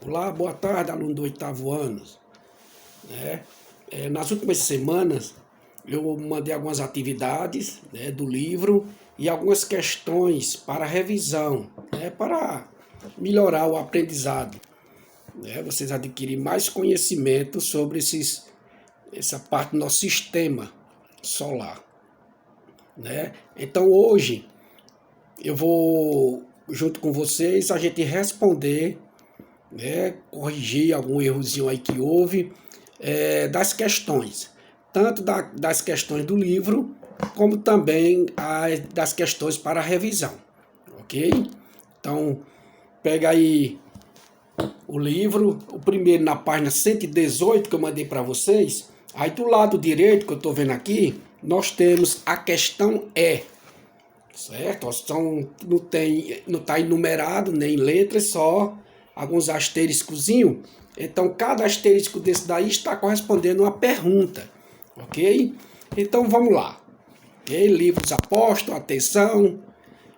Olá, boa tarde, aluno do oitavo ano. Né? Nas últimas semanas, eu mandei algumas atividades, né, do livro e algumas questões para revisão, né, para melhorar o aprendizado. Né? Vocês adquirirem mais conhecimento sobre essa parte do nosso sistema solar. Né? Então hoje eu vou, junto com vocês, a gente responder, né, corrigir algum errozinho aí que houve, das questões, tanto das questões do livro, como também das questões para revisão, ok? Então, pega aí o livro, o primeiro na página 118 que eu mandei para vocês, aí do lado direito que eu estou vendo aqui, nós temos a questão E, certo? Não está enumerado nem em letras, só alguns asteriscozinhos. Então, cada asterisco desse daí está correspondendo a uma pergunta, ok? Então, vamos lá. Okay? Livro dos Apóstolos, atenção,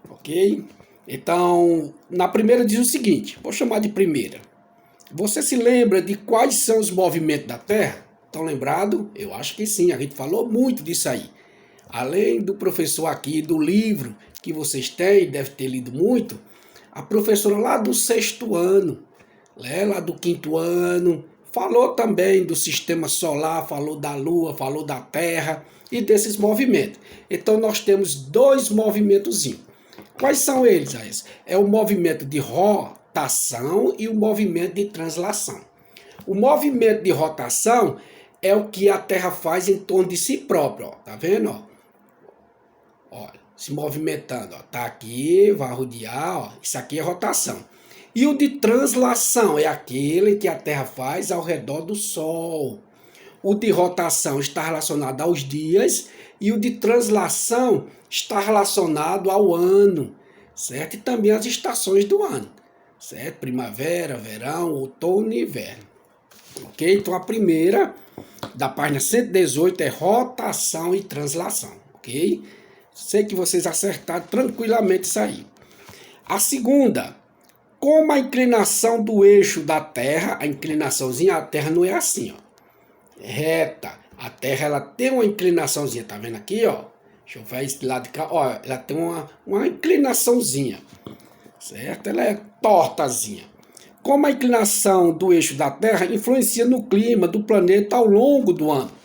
ok? Então, na primeira diz o seguinte, vou chamar de primeira. Você se lembra de quais são os movimentos da Terra? Estão lembrados? Eu acho que sim, a gente falou muito disso aí. Além do professor aqui, do livro que vocês têm, deve ter lido muito, a professora lá do sexto ano, né, lá do quinto ano, falou também do sistema solar, falou da Lua, falou da Terra e desses movimentos. Então nós temos dois movimentozinhos. Quais são eles, Aécio? É o movimento de rotação e o movimento de translação. O movimento de rotação é o que a Terra faz em torno de si própria, ó. Tá vendo, ó? Olha, se movimentando, ó, tá aqui, vai rodear, ó, isso aqui é rotação. E o de translação é aquele que a Terra faz ao redor do Sol. O de rotação está relacionado aos dias e o de translação está relacionado ao ano, certo? E também às estações do ano, certo? Primavera, verão, outono e inverno. Ok? Então a primeira da página 118 é rotação e translação, ok? Sei que vocês acertaram tranquilamente isso aí. A segunda, como a inclinação do eixo da Terra, a inclinaçãozinha, a Terra não é assim, ó, é reta. A Terra, ela tem uma inclinaçãozinha, tá vendo aqui, ó? Deixa eu ver esse lado de cá, ó, ela tem uma inclinaçãozinha, certo? Ela é tortazinha. Como a inclinação do eixo da Terra influencia no clima do planeta ao longo do ano.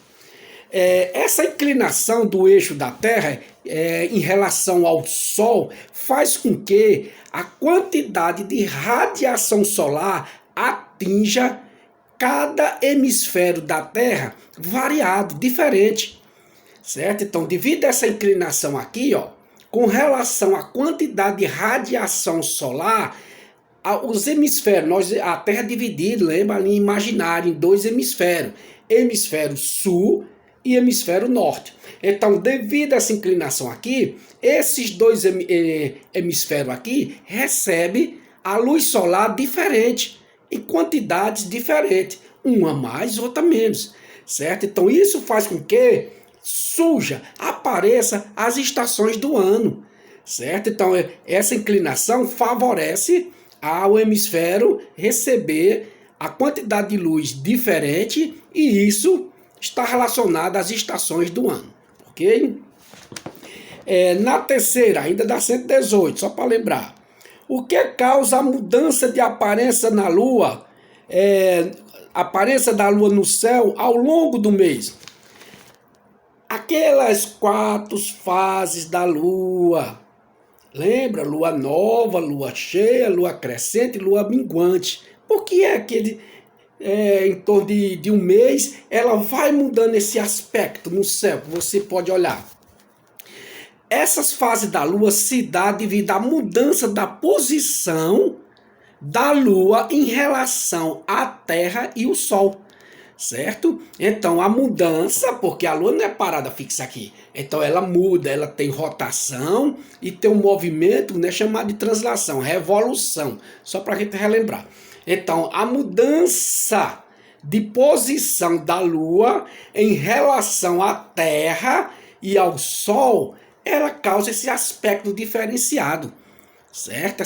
Essa inclinação do eixo da Terra em relação ao Sol faz com que a quantidade de radiação solar atinja cada hemisfério da Terra variado, diferente, certo? Então, devido a essa inclinação aqui, ó, com relação à quantidade de radiação solar, os hemisférios, a Terra é dividida, lembra, ali imaginário, em dois hemisférios, hemisfério sul e hemisfério norte. Então, devido a essa inclinação aqui, esses dois hemisférios aqui recebem a luz solar diferente, em quantidades diferentes, uma mais, outra menos, certo? Então, isso faz com que apareça as estações do ano, certo? Então, essa inclinação favorece ao hemisfério receber a quantidade de luz diferente e isso está relacionado às estações do ano, ok? Na terceira, ainda da 118, só para lembrar. O que causa a mudança de aparência na Lua, aparência da Lua no céu ao longo do mês? Aquelas 4 fases da Lua. Lembra? Lua nova, lua cheia, lua crescente, lua minguante. Por que é que em torno de um mês ela vai mudando esse aspecto no céu que você pode olhar? Essas fases da Lua se dá devido à mudança da posição da Lua em relação à Terra e o Sol, certo? Então a mudança, porque a Lua não é parada fixa aqui, então ela muda, ela tem rotação e tem um movimento, né, chamado de translação, revolução, só para a gente relembrar. Então a mudança de posição da Lua em relação à Terra e ao Sol, ela causa esse aspecto diferenciado, certo?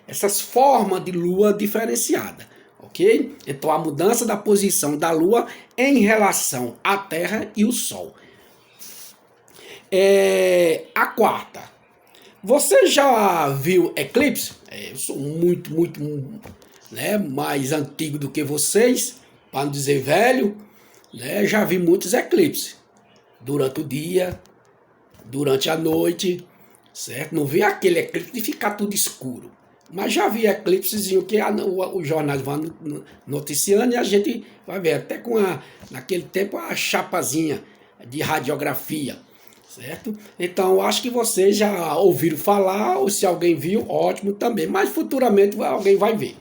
Essas formas de Lua diferenciada, ok? Então a mudança da posição da Lua em relação à Terra e o Sol. A quarta, você já viu eclipse? Eu sou muito, né, mais antigo do que vocês, para não dizer velho, né? Já vi muitos eclipses durante o dia, durante a noite, certo? Não vi aquele eclipse de ficar tudo escuro. Mas já vi eclipsezinho que os jornais vão noticiando e a gente vai ver. Até naquele tempo, a chapazinha de radiografia, certo? Então, acho que vocês já ouviram falar, ou se alguém viu, ótimo também. Mas futuramente alguém vai ver,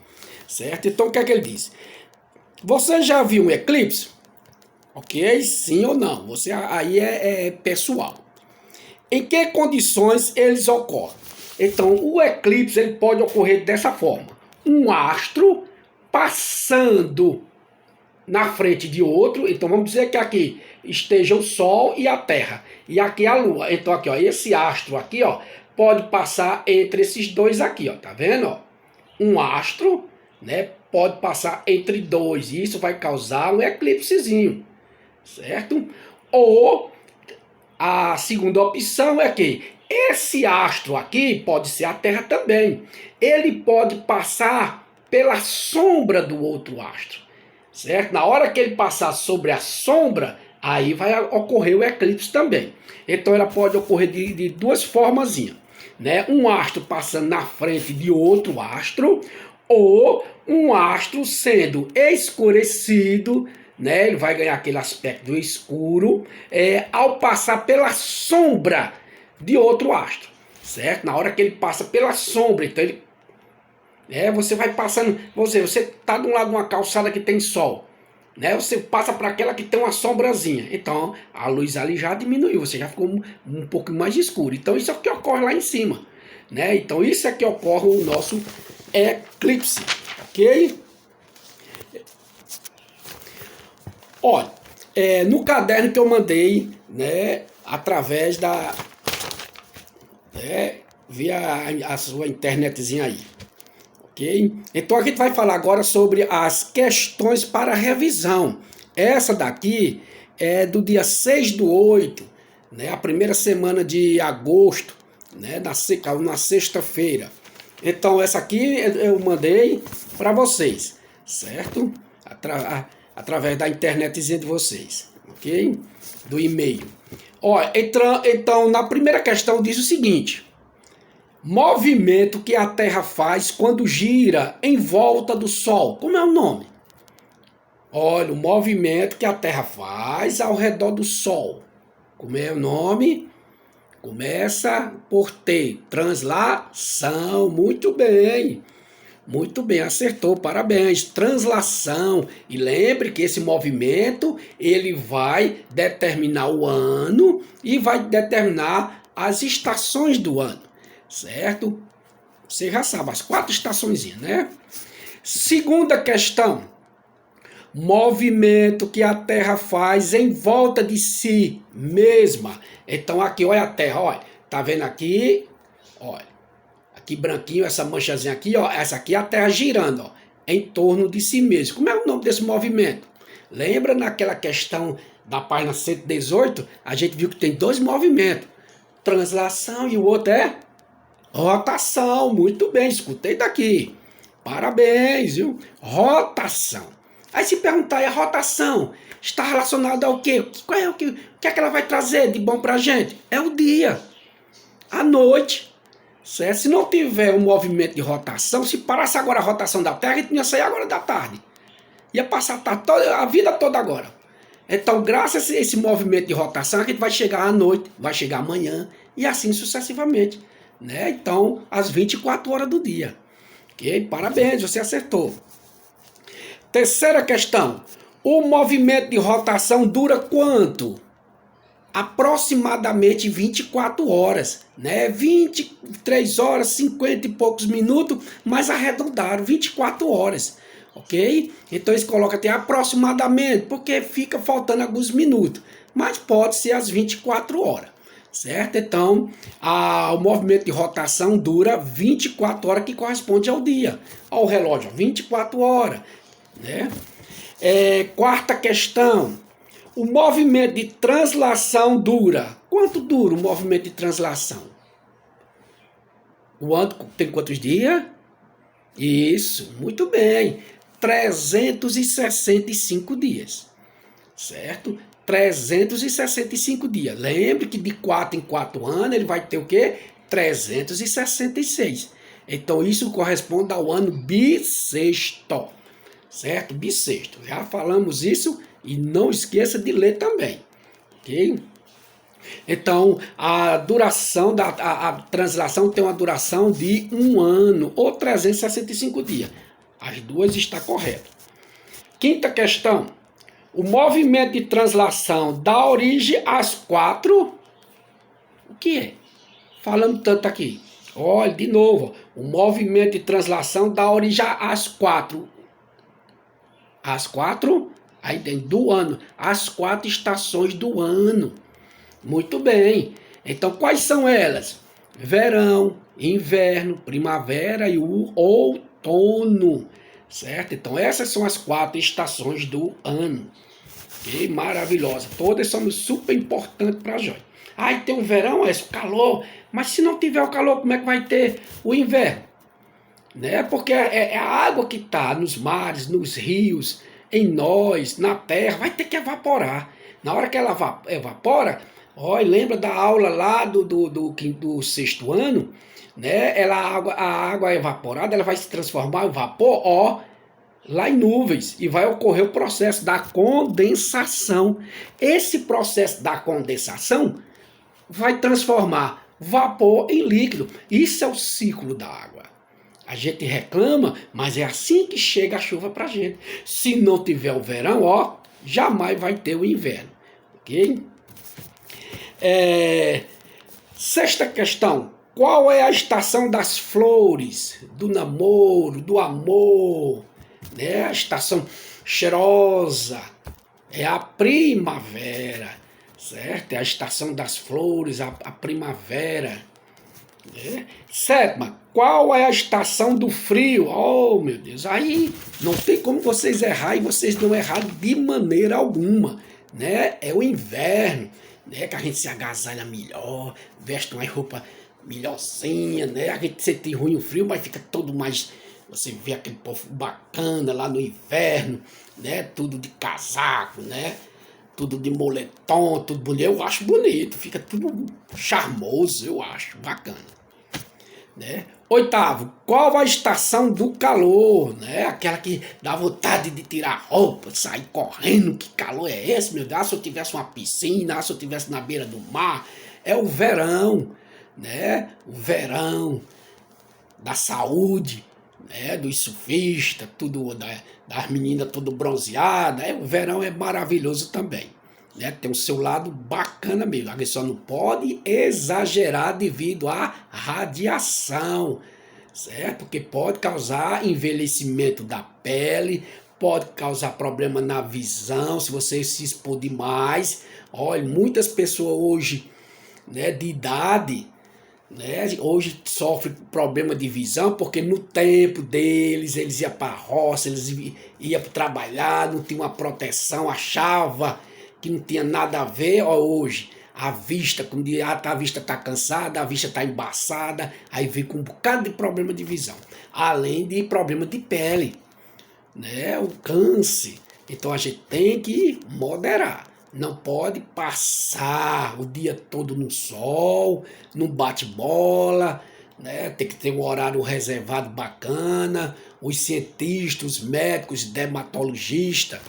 certo? Então, o que é que ele diz? Você já viu um eclipse? Ok? Sim ou não? Você aí é pessoal. Em que condições eles ocorrem? Então, o eclipse ele pode ocorrer dessa forma. Um astro passando na frente de outro. Então, vamos dizer que aqui esteja o Sol e a Terra. E aqui a Lua. Então, aqui, ó, esse astro aqui, ó, pode passar entre esses dois aqui, ó. Tá vendo, ó? Um astro, né, pode passar entre dois. E isso vai causar um eclipsezinho, certo? Ou a segunda opção é que esse astro aqui pode ser a Terra também. Ele pode passar pela sombra do outro astro, certo? Na hora que ele passar sobre a sombra, aí vai ocorrer o eclipse também. Então ela pode ocorrer de duas formas, né? Um astro passando na frente de outro astro, ou um astro sendo escurecido, né? Ele vai ganhar aquele aspecto do escuro ao passar pela sombra de outro astro, certo? Na hora que ele passa pela sombra, então ele você vai passando, você está de um lado de uma calçada que tem sol, né? Você passa para aquela que tem uma sombrazinha, então a luz ali já diminuiu, você já ficou um pouco mais escuro. Então isso é o que ocorre lá em cima, né? Então isso é que ocorre o nosso eclipse, ok? Olha, no caderno que eu mandei, né, através via a sua internetzinha aí, ok? Então a gente vai falar agora sobre as questões para revisão. Essa daqui é do dia 6/8, né, a primeira semana de agosto, né, na sexta-feira. Então essa aqui eu mandei para vocês, certo? Através da internetzinha de vocês, ok? Do e-mail. Olha, então, na primeira questão diz o seguinte: movimento que a Terra faz quando gira em volta do Sol. Como é o nome? Olha, o movimento que a Terra faz ao redor do Sol. Como é o nome? Começa por T. Translação. Muito bem. Muito bem, acertou, parabéns. Translação. E lembre que esse movimento ele vai determinar o ano e vai determinar as estações do ano, certo? Você já sabe, as 4 estações, né? Segunda questão. Movimento que a Terra faz em volta de si mesma. Então aqui, olha a Terra, olha. Tá vendo aqui? Olha. Aqui branquinho, essa manchazinha aqui, ó, essa aqui é a Terra girando, ó, em torno de si mesmo. Como é o nome desse movimento? Lembra naquela questão da página 118? A gente viu que tem 2 movimentos, translação e o outro é rotação. Muito bem, escutei daqui. Parabéns, viu? Rotação. Aí se perguntar, a rotação está relacionada ao quê? O que é que ela vai trazer de bom pra gente? É o dia, a noite. Certo? Se não tiver um movimento de rotação, se parasse agora a rotação da Terra, a gente ia sair agora da tarde. Ia passar a vida toda agora. Então, graças a esse movimento de rotação, a gente vai chegar à noite, vai chegar amanhã, e assim sucessivamente, né? Então, às 24 horas do dia. Ok? Parabéns, você acertou. Terceira questão. O movimento de rotação dura quanto? Aproximadamente 24 horas, né? 23 horas, 50 e poucos minutos, mas arredondaram 24 horas, ok? Então eles colocam até aproximadamente, porque fica faltando alguns minutos, mas pode ser as 24 horas, certo? Então, o movimento de rotação dura 24 horas, que corresponde ao dia, ao relógio, 24 horas. né? Quarta questão. O movimento de translação dura. Quanto dura o movimento de translação? O ano tem quantos dias? Isso, muito bem. 365 dias. Certo? 365 dias. Lembre que de 4 em 4 anos ele vai ter o quê? 366. Então isso corresponde ao ano bissexto. Certo? Bissexto. Já falamos isso e não esqueça de ler também. Ok? Então, a duração a translação tem uma duração de 1 ano ou 365 dias. As duas está correto. Quinta questão. O movimento de translação dá origem às 4. O que é? Falando tanto aqui. Olha, de novo. O movimento de translação dá origem às 4. As 4, aí tem do ano. As 4 estações do ano. Muito bem. Então, quais são elas? Verão, inverno, primavera e o outono. Certo? Então, essas são as 4 estações do ano. Ok? Maravilhosa. Todas são super importantes para a gente. Aí tem o verão, é o calor. Mas se não tiver o calor, como é que vai ter o inverno? Né? Porque é a água que está nos mares, nos rios, em nós, na terra, vai ter que evaporar. Na hora que ela evapora, ó, lembra da aula lá do sexto ano, né? A água evaporada ela vai se transformar em vapor, ó, lá em nuvens, e vai ocorrer o processo da condensação. Esse processo da condensação vai transformar vapor em líquido. Isso é o ciclo da água. A gente reclama, mas é assim que chega a chuva pra gente. Se não tiver o verão, ó, jamais vai ter o inverno. Ok? Sexta questão. Qual é a estação das flores, do namoro, do amor? Né? A estação cheirosa é a primavera, certo? É a estação das flores, a primavera. Né? Sétima, qual é a estação do frio? Oh, meu Deus, aí não tem como vocês errar e vocês não erraram de maneira alguma, né? É o inverno, né? Que a gente se agasalha melhor, veste uma roupa melhorzinha, né? A gente sente ruim o frio, mas fica todo mais... Você vê aquele povo bacana lá no inverno, né? Tudo de casaco, né? Tudo de moletom, tudo bonito. Eu acho bonito, fica tudo charmoso, eu acho, bacana. Né? Oitavo, qual a estação do calor? Né? Aquela que dá vontade de tirar roupa, sair correndo. Que calor é esse, meu Deus? Se eu tivesse uma piscina, se eu tivesse na beira do mar. É o verão, né? O verão da saúde, né? Dos surfistas, tudo das meninas tudo bronzeadas. O verão é maravilhoso também. Né? Tem o seu lado bacana mesmo. A gente só não pode exagerar devido à radiação, certo? Porque pode causar envelhecimento da pele, pode causar problema na visão, se você se expor demais. Olha, muitas pessoas hoje, né, de idade, né, hoje sofrem problema de visão, porque no tempo deles, eles iam para a roça, eles iam trabalhar, não tinha uma proteção, achava que não tinha nada a ver. Ó, hoje a vista, quando a vista está cansada, a vista está embaçada, aí vem com um bocado de problema de visão, além de problema de pele, né, o câncer. Então a gente tem que moderar. Não pode passar o dia todo no sol, no bate-bola, né? Tem que ter um horário reservado bacana. Os cientistas, os médicos, dermatologistas,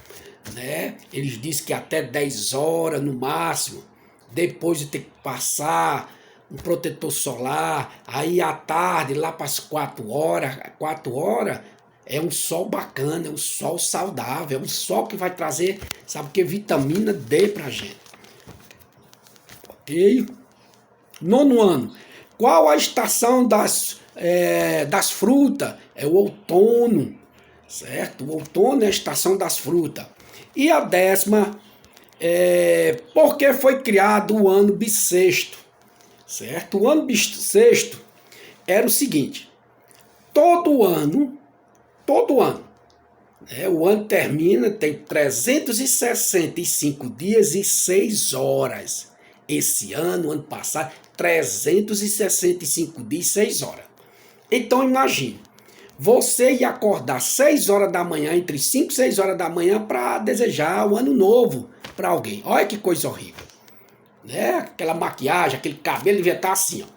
né? Eles dizem que até 10 horas no máximo, depois de ter que passar um protetor solar, aí à tarde, lá para as 4 horas, é um sol bacana, é um sol saudável, é um sol que vai trazer, sabe o que? Vitamina D pra gente. Ok? Nono ano. Qual a estação das frutas? É o outono, certo? O outono é a estação das frutas. E a 10ª, por que foi criado o ano bissexto? Certo? O ano bissexto era o seguinte: todo ano, O ano termina, tem 365 dias e 6 horas. Esse ano passado, 365 dias e 6 horas. Então imagine, você ia acordar 6 horas da manhã, entre 5 e 6 horas da manhã, para desejar o ano novo para alguém. Olha que coisa horrível. Aquela maquiagem, aquele cabelo devia estar assim, ó.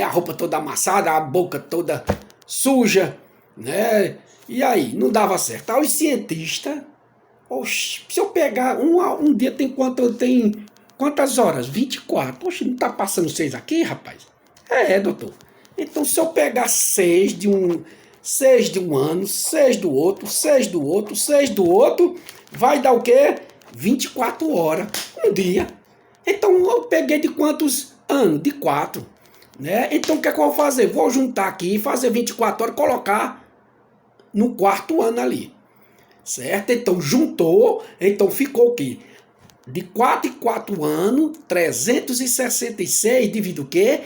A roupa toda amassada, a boca toda suja, E aí, não dava certo. Aí os cientistas, se eu pegar um dia tem quantas horas? 24. Oxe, não tá passando 6 aqui, rapaz? Doutor. Então, se eu pegar 6 de um ano, 6 do outro, 6 do outro, 6 do outro, vai dar o quê? 24 horas, um dia. Então, eu peguei de quantos anos? De 4. Então, o que é que eu vou fazer? Vou juntar aqui, fazer 24 horas, colocar no quarto ano ali. Certo? Então, juntou, então ficou o quê? De 4 em 4 anos, 366 devido o quê?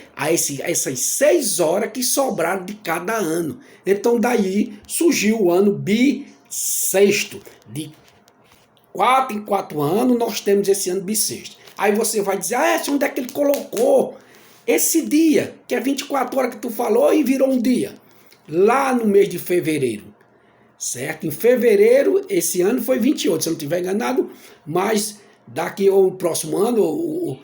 Essas 6 horas que sobraram de cada ano. Então, daí surgiu o ano bissexto. De 4 em 4 anos, nós temos esse ano bissexto. Aí você vai dizer, onde é que ele colocou esse dia, que é 24 horas que tu falou e virou um dia? Lá no mês de fevereiro. Certo? Em fevereiro, esse ano foi 28, se eu não estiver enganado, mas daqui ao próximo ano,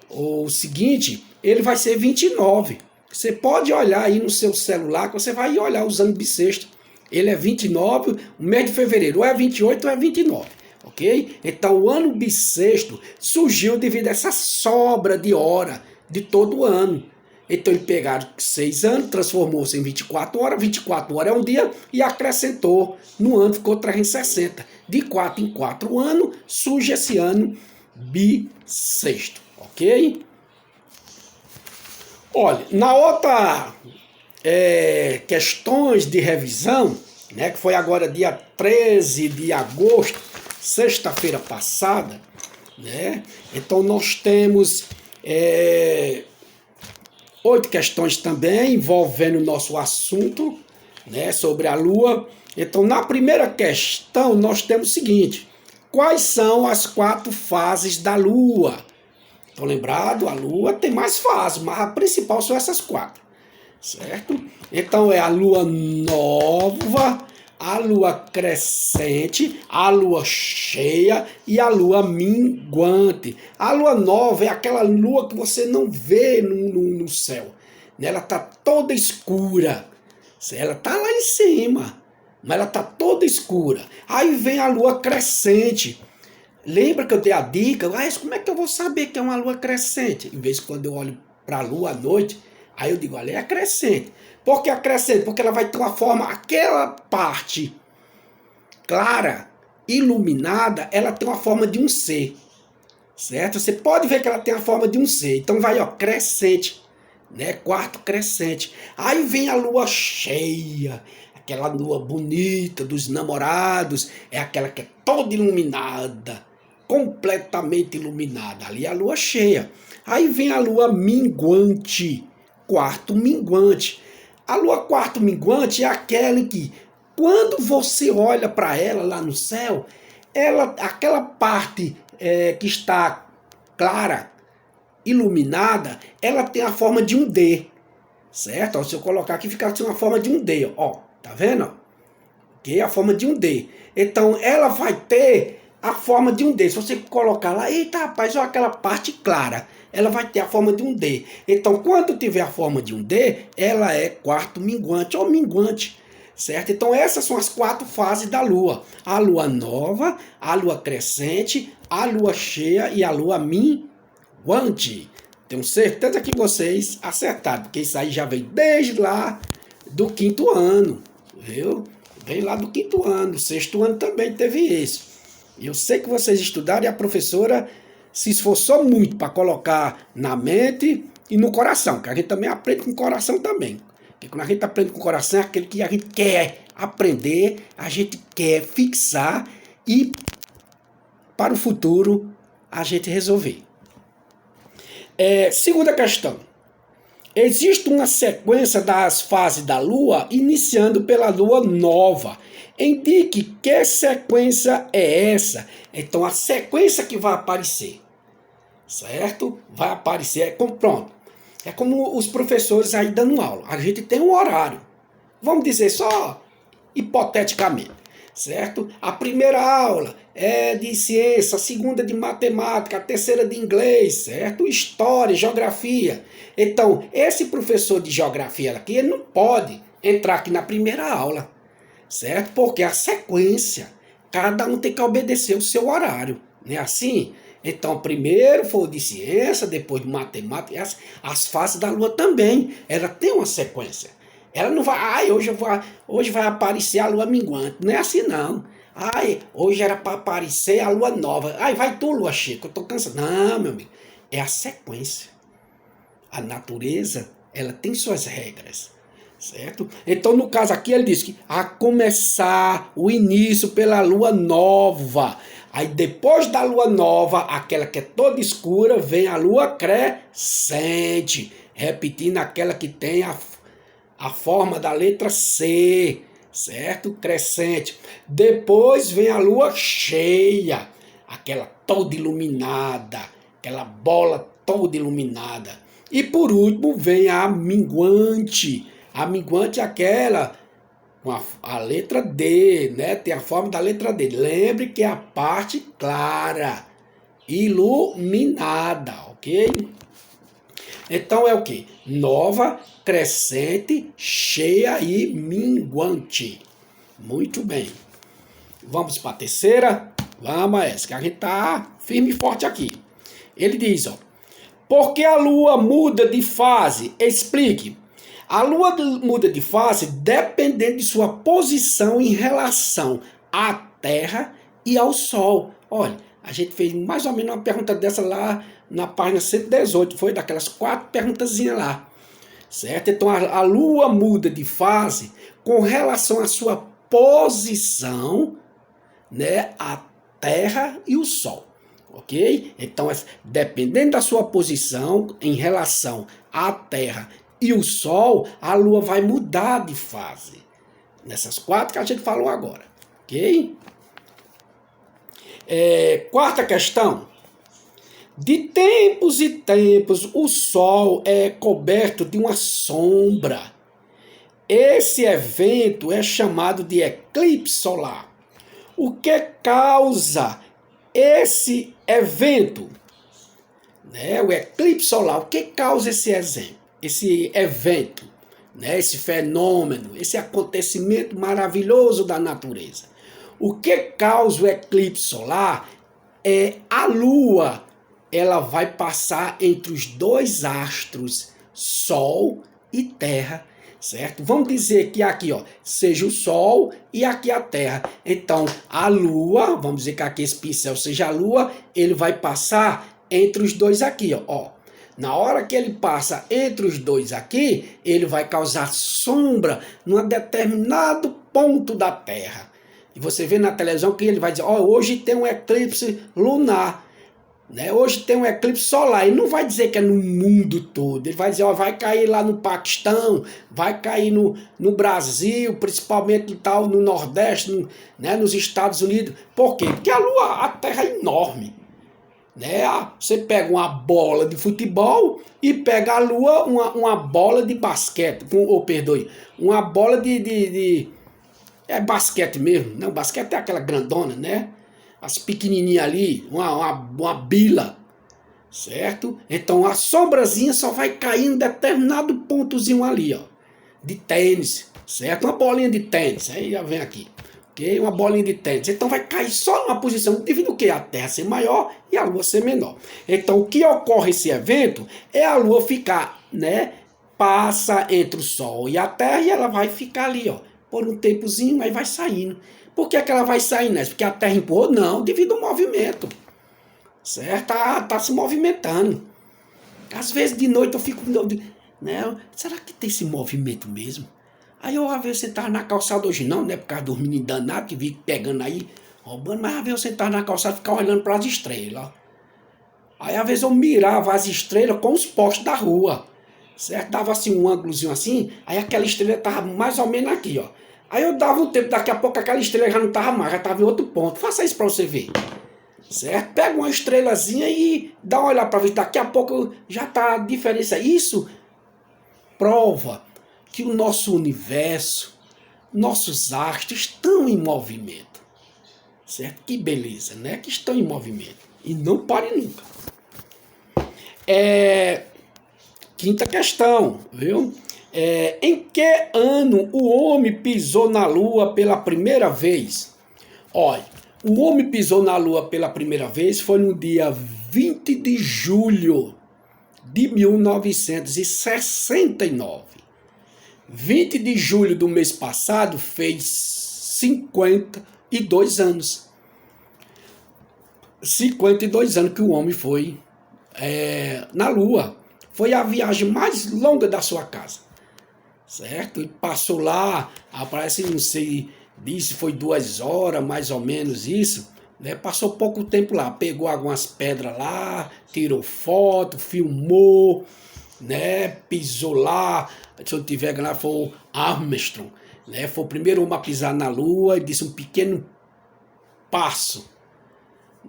o seguinte, ele vai ser 29. Você pode olhar aí no seu celular, que você vai olhar os anos bissextos. Ele é 29, o mês de fevereiro ou é 28 ou é 29, ok? Então o ano bissexto surgiu devido a essa sobra de hora de todo ano. Então eles pegaram 6 anos, transformou-se em 24 horas, 24 horas é um dia, e acrescentou, no ano ficou 360. De 4 em 4 anos, surge esse ano bissexto, ok? Olha, na outra questões de revisão, que foi agora dia 13 de agosto, sexta-feira passada, então nós temos 8 questões também envolvendo o nosso assunto, sobre a Lua. Então, na primeira questão, nós temos o seguinte: quais são as 4 fases da Lua? Estão lembrados? A Lua tem mais fases, mas a principal são essas 4, certo? Então, é a Lua nova, a Lua crescente, a Lua cheia e a Lua minguante. A Lua nova é aquela Lua que você não vê no céu. Ela está toda escura. Ela está lá em cima, mas ela está toda escura. Aí vem a Lua crescente. Lembra que eu dei a dica? Como é que eu vou saber que é uma Lua crescente? Em vez de quando eu olho para a Lua à noite, aí eu digo, olha, é a crescente. Por que a crescente? Porque ela vai ter uma forma, aquela parte clara, iluminada, ela tem uma forma de um C, certo? Você pode ver que ela tem a forma de um C. Então vai, crescente, quarto crescente. Aí vem a lua cheia, aquela lua bonita dos namorados, é aquela que é toda iluminada, completamente iluminada. Ali é a lua cheia. Aí vem a lua minguante, quarto minguante. A lua quarto minguante é aquela que, quando você olha para ela lá no céu, aquela parte que está clara, iluminada, ela tem a forma de um D, certo? Se eu colocar aqui, fica assim uma forma de um D, tá vendo? Que é a forma de um D. Então, ela vai ter a forma de um D. Se você colocar lá, eita rapaz, olha aquela parte clara, ela vai ter a forma de um D. Então, quando tiver a forma de um D, ela é quarto minguante ou minguante, certo? Então, essas são as 4 fases da Lua: a Lua nova, a Lua crescente, a Lua cheia e a Lua minguante. Tenho certeza que vocês acertaram, porque isso aí já veio desde lá do 5º ano, viu? Veio lá do 5º ano, 6º ano também teve isso. E eu sei que vocês estudaram e a professora se esforçou muito para colocar na mente e no coração, que a gente também aprende com o coração também. Porque quando a gente aprende com o coração é aquele que a gente quer aprender, a gente quer fixar e para o futuro a gente resolver. Segunda questão. Existe uma sequência das fases da Lua, iniciando pela Lua nova. Indique que sequência é essa. Então, a sequência que vai aparecer, certo? Vai aparecer, pronto. É como os professores aí dando aula. A gente tem um horário. Vamos dizer só hipoteticamente, certo? A primeira aula é de ciência, a segunda de matemática, a terceira de inglês, certo? História, geografia. Então, esse professor de geografia aqui, ele não pode entrar aqui na primeira aula, certo? Porque a sequência, cada um tem que obedecer o seu horário, não é assim? Então, primeiro foi o de ciência, depois de matemática, as fases da Lua também, ela tem uma sequência. Ela não vai, hoje vai aparecer a Lua minguante, não é assim não. Ai, hoje era para aparecer a Lua nova. Ai, vai tu, Lua Chica, eu tô cansado. Não, meu amigo, é a sequência. A natureza, ela tem suas regras, certo? Então, no caso aqui, ele diz que a começar o início pela lua nova. Aí, depois da lua nova, aquela que é toda escura, vem a lua crescente, repetindo aquela que tem a forma da letra C, certo? Crescente. Depois vem a lua cheia, aquela toda iluminada, aquela bola toda iluminada. E por último vem a minguante. A minguante é aquela com a letra D, né? Tem a forma da letra D. Lembre que é a parte clara, iluminada, ok? Então é o que? Nova, crescente, cheia e minguante. Muito bem. Vamos para a terceira? Vamos, essa que a gente tá firme e forte aqui. Ele diz, ó. Porque a Lua muda de fase? Explique. A Lua muda de fase dependendo de sua posição em relação à Terra e ao Sol. Olha, a gente fez mais ou menos uma pergunta dessa lá na página 118. Foi daquelas 4 perguntazinhas lá. Certo? Então a Lua muda de fase com relação à sua posição, né, à Terra e o Sol. Ok? Então, dependendo da sua posição em relação à Terra e o Sol, a Lua vai mudar de fase. Nessas 4 que a gente falou agora. Ok? Quarta questão. De tempos e tempos, o Sol é coberto de uma sombra. Esse evento é chamado de eclipse solar. O que causa esse evento, né, o eclipse solar, o que causa esse evento, né, esse fenômeno, esse acontecimento maravilhoso da natureza? O que causa o eclipse solar é a Lua. Ela vai passar entre os 2 astros, Sol e Terra, certo? Vamos dizer que aqui, ó, seja o Sol e aqui a Terra. Então, a Lua, vamos dizer que aqui esse pincel seja a Lua, ele vai passar entre os 2 aqui, ó. Na hora que ele passa entre os 2 aqui, ele vai causar sombra num determinado ponto da Terra. E você vê na televisão que ele vai dizer, ó, hoje tem um eclipse lunar. Né? Hoje tem um eclipse solar, ele não vai dizer que é no mundo todo, ele vai dizer, ó, vai cair lá no Paquistão, vai cair no Brasil, principalmente tal, no Nordeste, né, nos Estados Unidos. Por quê? Porque a Terra é enorme. Né? Você pega uma bola de futebol e pega a Lua uma bola de basquete, ou perdoe, uma bola de é basquete mesmo, não, basquete é aquela grandona, né? As pequenininhas ali, uma bila, certo? Então a sombrazinha só vai cair em determinado pontozinho ali, ó, de tênis, certo? Uma bolinha de tênis, aí já vem aqui, ok? Uma bolinha de tênis. Então vai cair só numa posição devido ao que a Terra ser maior e a Lua ser menor. Então o que ocorre esse evento é a Lua ficar, né? Passa entre o Sol e a Terra e ela vai ficar ali, ó, por um tempozinho, aí vai saindo. Por que ela vai sair nessa? Porque a Terra empurrou? Não, devido ao movimento. Certo? Tá se movimentando. Às vezes de noite eu fico, né? Será que tem esse movimento mesmo? Aí eu, às vezes, você tá na calçada hoje não, né? Por causa dos meninos danados que vivem pegando aí, roubando, mas às vezes você tá na calçada e fica olhando para as estrelas. Aí às vezes eu mirava as estrelas com os postes da rua. certo? Dava assim um ângulozinho assim, aí aquela estrela estava mais ou menos aqui, ó. Aí eu dava um tempo, daqui a pouco aquela estrela já não estava mais, já estava em outro ponto. Faça isso para você ver, certo? Pega uma estrelazinha e dá uma olhada para ver, daqui a pouco já está a diferença. Isso prova que o nosso universo, nossos astros estão em movimento, certo? Que beleza, né? Que estão em movimento e não pare nunca. Quinta questão, viu? Em que ano o homem pisou na Lua pela primeira vez? Olha, o homem pisou na Lua pela primeira vez foi no dia 20 de julho de 1969. 20 de julho do mês passado fez 52 anos. 52 anos que o homem foi na Lua. Foi a viagem mais longa da sua casa, certo? E passou lá, parece, não sei, disse foi 2 horas, mais ou menos isso, né? Passou pouco tempo lá, pegou algumas pedras lá, tirou foto, filmou, né? Pisou lá, se eu tiver ganhado, foi o Armstrong, né? Foi o primeiro homem a pisar na Lua, e disse um pequeno passo,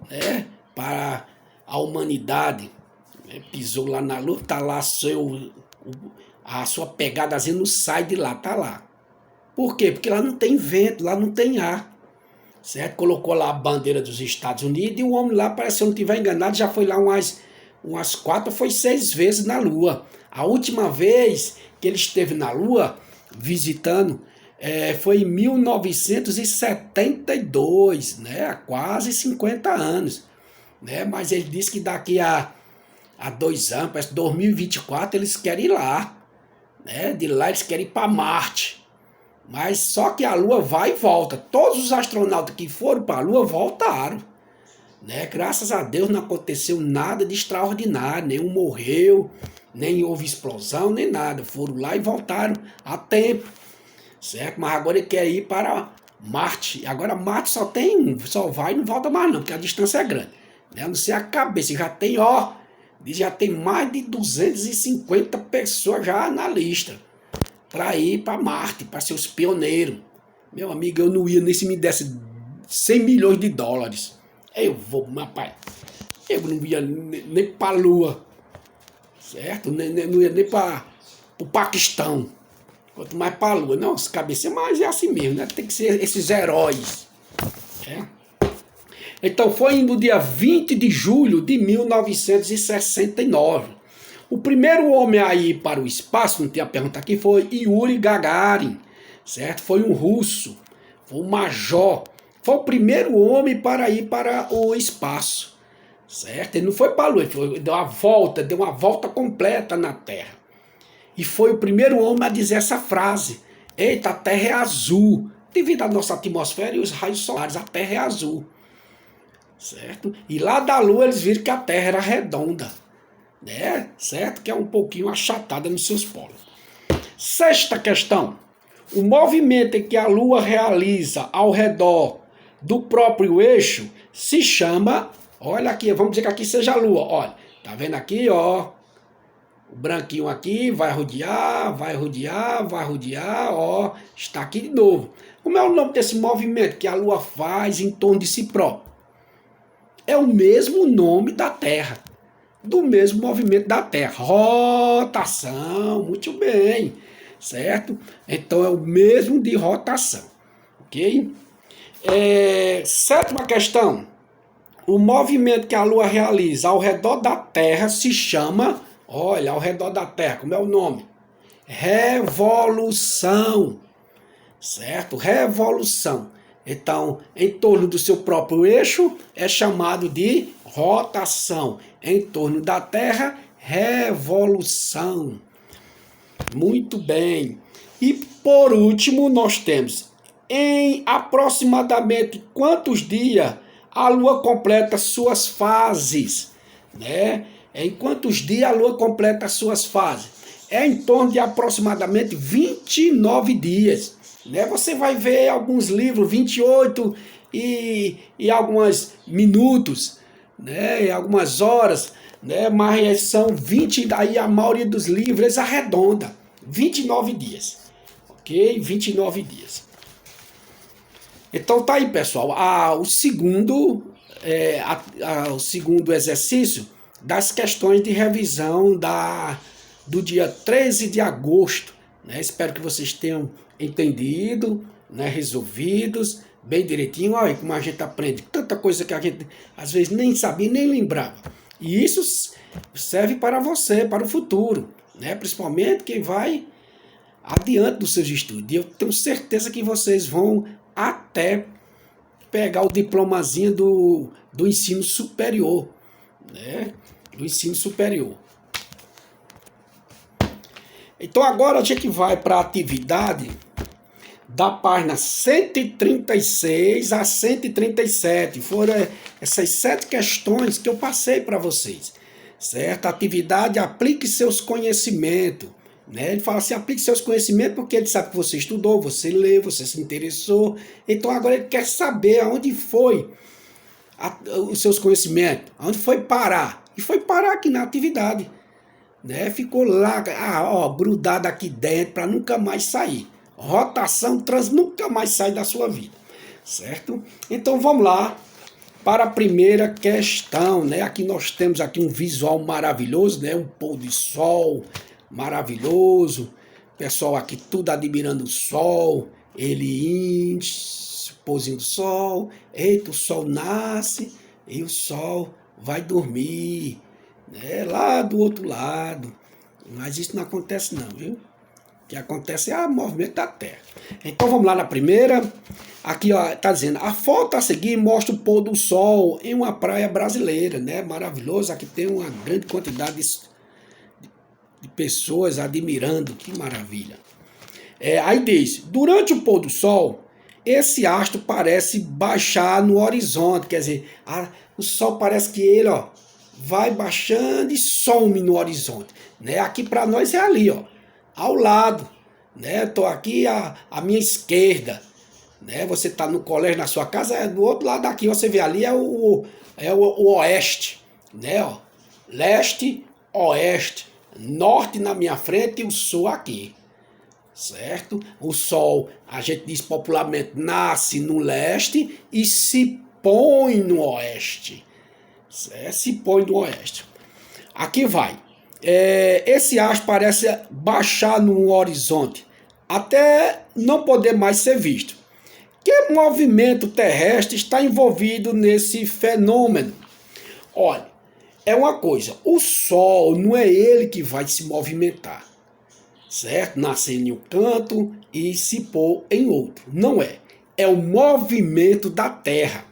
né? Para a humanidade. Pisou lá na Lua, tá lá a sua pegadazinha não sai de lá, tá lá. Por quê? Porque lá não tem vento, lá não tem ar, certo? Colocou lá a bandeira dos Estados Unidos e o homem lá, parece que eu não estiver enganado, já foi lá umas 4 ou 6 vezes na Lua. A última vez que ele esteve na Lua, visitando, foi em 1972, né? Há quase 50 anos. Né? Mas ele disse que daqui a 2 anos, parece que 2024, eles querem ir lá. Né? De lá eles querem ir para Marte. Mas só que a Lua vai e volta. Todos os astronautas que foram para a Lua voltaram. Né? Graças a Deus não aconteceu nada de extraordinário. Nenhum morreu, nem houve explosão, nem nada. Foram lá e voltaram a tempo. Certo? Mas agora ele quer ir para Marte. Agora Marte só vai e não volta mais não, porque a distância é grande. Né? A não ser a cabeça, já tem, já tem mais de 250 pessoas já na lista para ir para Marte, para ser os pioneiros. Meu amigo, eu não ia nem se me desse 100 milhões de dólares. Eu vou, rapaz, eu não ia nem para a Lua, certo? Não ia nem para o Paquistão, quanto mais para a Lua. Não, as cabeças, mas é assim mesmo, né? Tem que ser esses heróis. Então foi no dia 20 de julho de 1969. O primeiro homem a ir para o espaço, não tem a pergunta aqui, foi Yuri Gagarin, certo? Foi um russo, foi um major. Foi o primeiro homem para ir para o espaço, certo? Ele não foi para a Lua, ele deu uma volta completa na Terra. E foi o primeiro homem a dizer essa frase: eita, a Terra é azul. Devido à nossa atmosfera e os raios solares, a Terra é azul. Certo? E lá da Lua eles viram que a Terra era redonda, né? Certo? Que é um pouquinho achatada nos seus polos. Sexta questão. O movimento em que a Lua realiza ao redor do próprio eixo se chama, olha aqui, vamos dizer que aqui seja a Lua, olha, tá vendo aqui, ó, o branquinho aqui vai rodear, ó, está aqui de novo. Como é o nome desse movimento que a Lua faz em torno de si própria? É o mesmo nome da Terra, do mesmo movimento da Terra. Rotação, muito bem, certo? Então é o mesmo de rotação, ok? Sétima questão. O movimento que a Lua realiza ao redor da Terra se chama, olha, ao redor da Terra, como é o nome? Revolução, certo? Revolução. Então, em torno do seu próprio eixo, é chamado de rotação. Em torno da Terra, revolução. Muito bem. E, por último, nós temos, em aproximadamente quantos dias a Lua completa suas fases? Né? Em quantos dias a Lua completa suas fases? É em torno de aproximadamente 29 dias. Né? Você vai ver alguns livros, 28 e alguns minutos, né? E algumas horas, né? Mas são 20, aí a maioria dos livros eles arredonda, 29 dias, ok? 29 dias. Então tá aí, pessoal, o segundo exercício das questões de revisão do dia 13 de agosto, né? Espero que vocês tenham entendido, né? Resolvidos, bem direitinho. Olha como a gente aprende, tanta coisa que a gente às vezes nem sabia, nem lembrava. E isso serve para você, para o futuro, né? Principalmente quem vai adiante dos seus estudos. E eu tenho certeza que vocês vão até pegar o diplomazinho do ensino superior, né? Do ensino superior. Então agora a gente vai para a atividade da página 136 a 137. Foram essas 7 questões que eu passei para vocês, certo? A atividade aplique seus conhecimentos. Né? Ele fala assim, aplique seus conhecimentos porque ele sabe que você estudou, você leu, você se interessou. Então agora ele quer saber aonde foi os seus conhecimentos, aonde foi parar. E foi parar aqui na atividade. Né? Ficou lá, grudado aqui dentro para nunca mais sair. Rotação trans nunca mais sai da sua vida. Certo? Então vamos lá para a primeira questão. Né? Aqui nós temos aqui um visual maravilhoso, né? Um pôr de sol maravilhoso, pessoal aqui tudo admirando o sol, ele enche, pôrzinho do sol, eita, o sol nasce e o sol vai dormir, né, lá do outro lado, mas isso não acontece não, viu? O que acontece é o movimento da Terra. Então vamos lá na primeira, aqui ó, tá dizendo, a foto a seguir mostra o pôr do sol em uma praia brasileira, né, maravilhoso, aqui tem uma grande quantidade de pessoas admirando, que maravilha. Aí diz, durante o pôr do sol, esse astro parece baixar no horizonte, quer dizer, o sol parece que ele vai baixando e some no horizonte. Né? Aqui para nós é ali, ao lado. Né? Estou aqui à minha esquerda. Né? Você está no colégio, na sua casa, do outro lado daqui, você vê ali o oeste. Né? Leste, oeste. Norte na minha frente e o sul aqui, certo? O sol, a gente diz popularmente, nasce no leste e se põe no oeste, certo? Se põe no oeste. Aqui vai. Esse astro parece baixar no horizonte, até não poder mais ser visto. Que movimento terrestre está envolvido nesse fenômeno? Olha, é uma coisa, o Sol não é ele que vai se movimentar, certo? Nascer em um canto e se pôr em outro. Não é. É o movimento da Terra,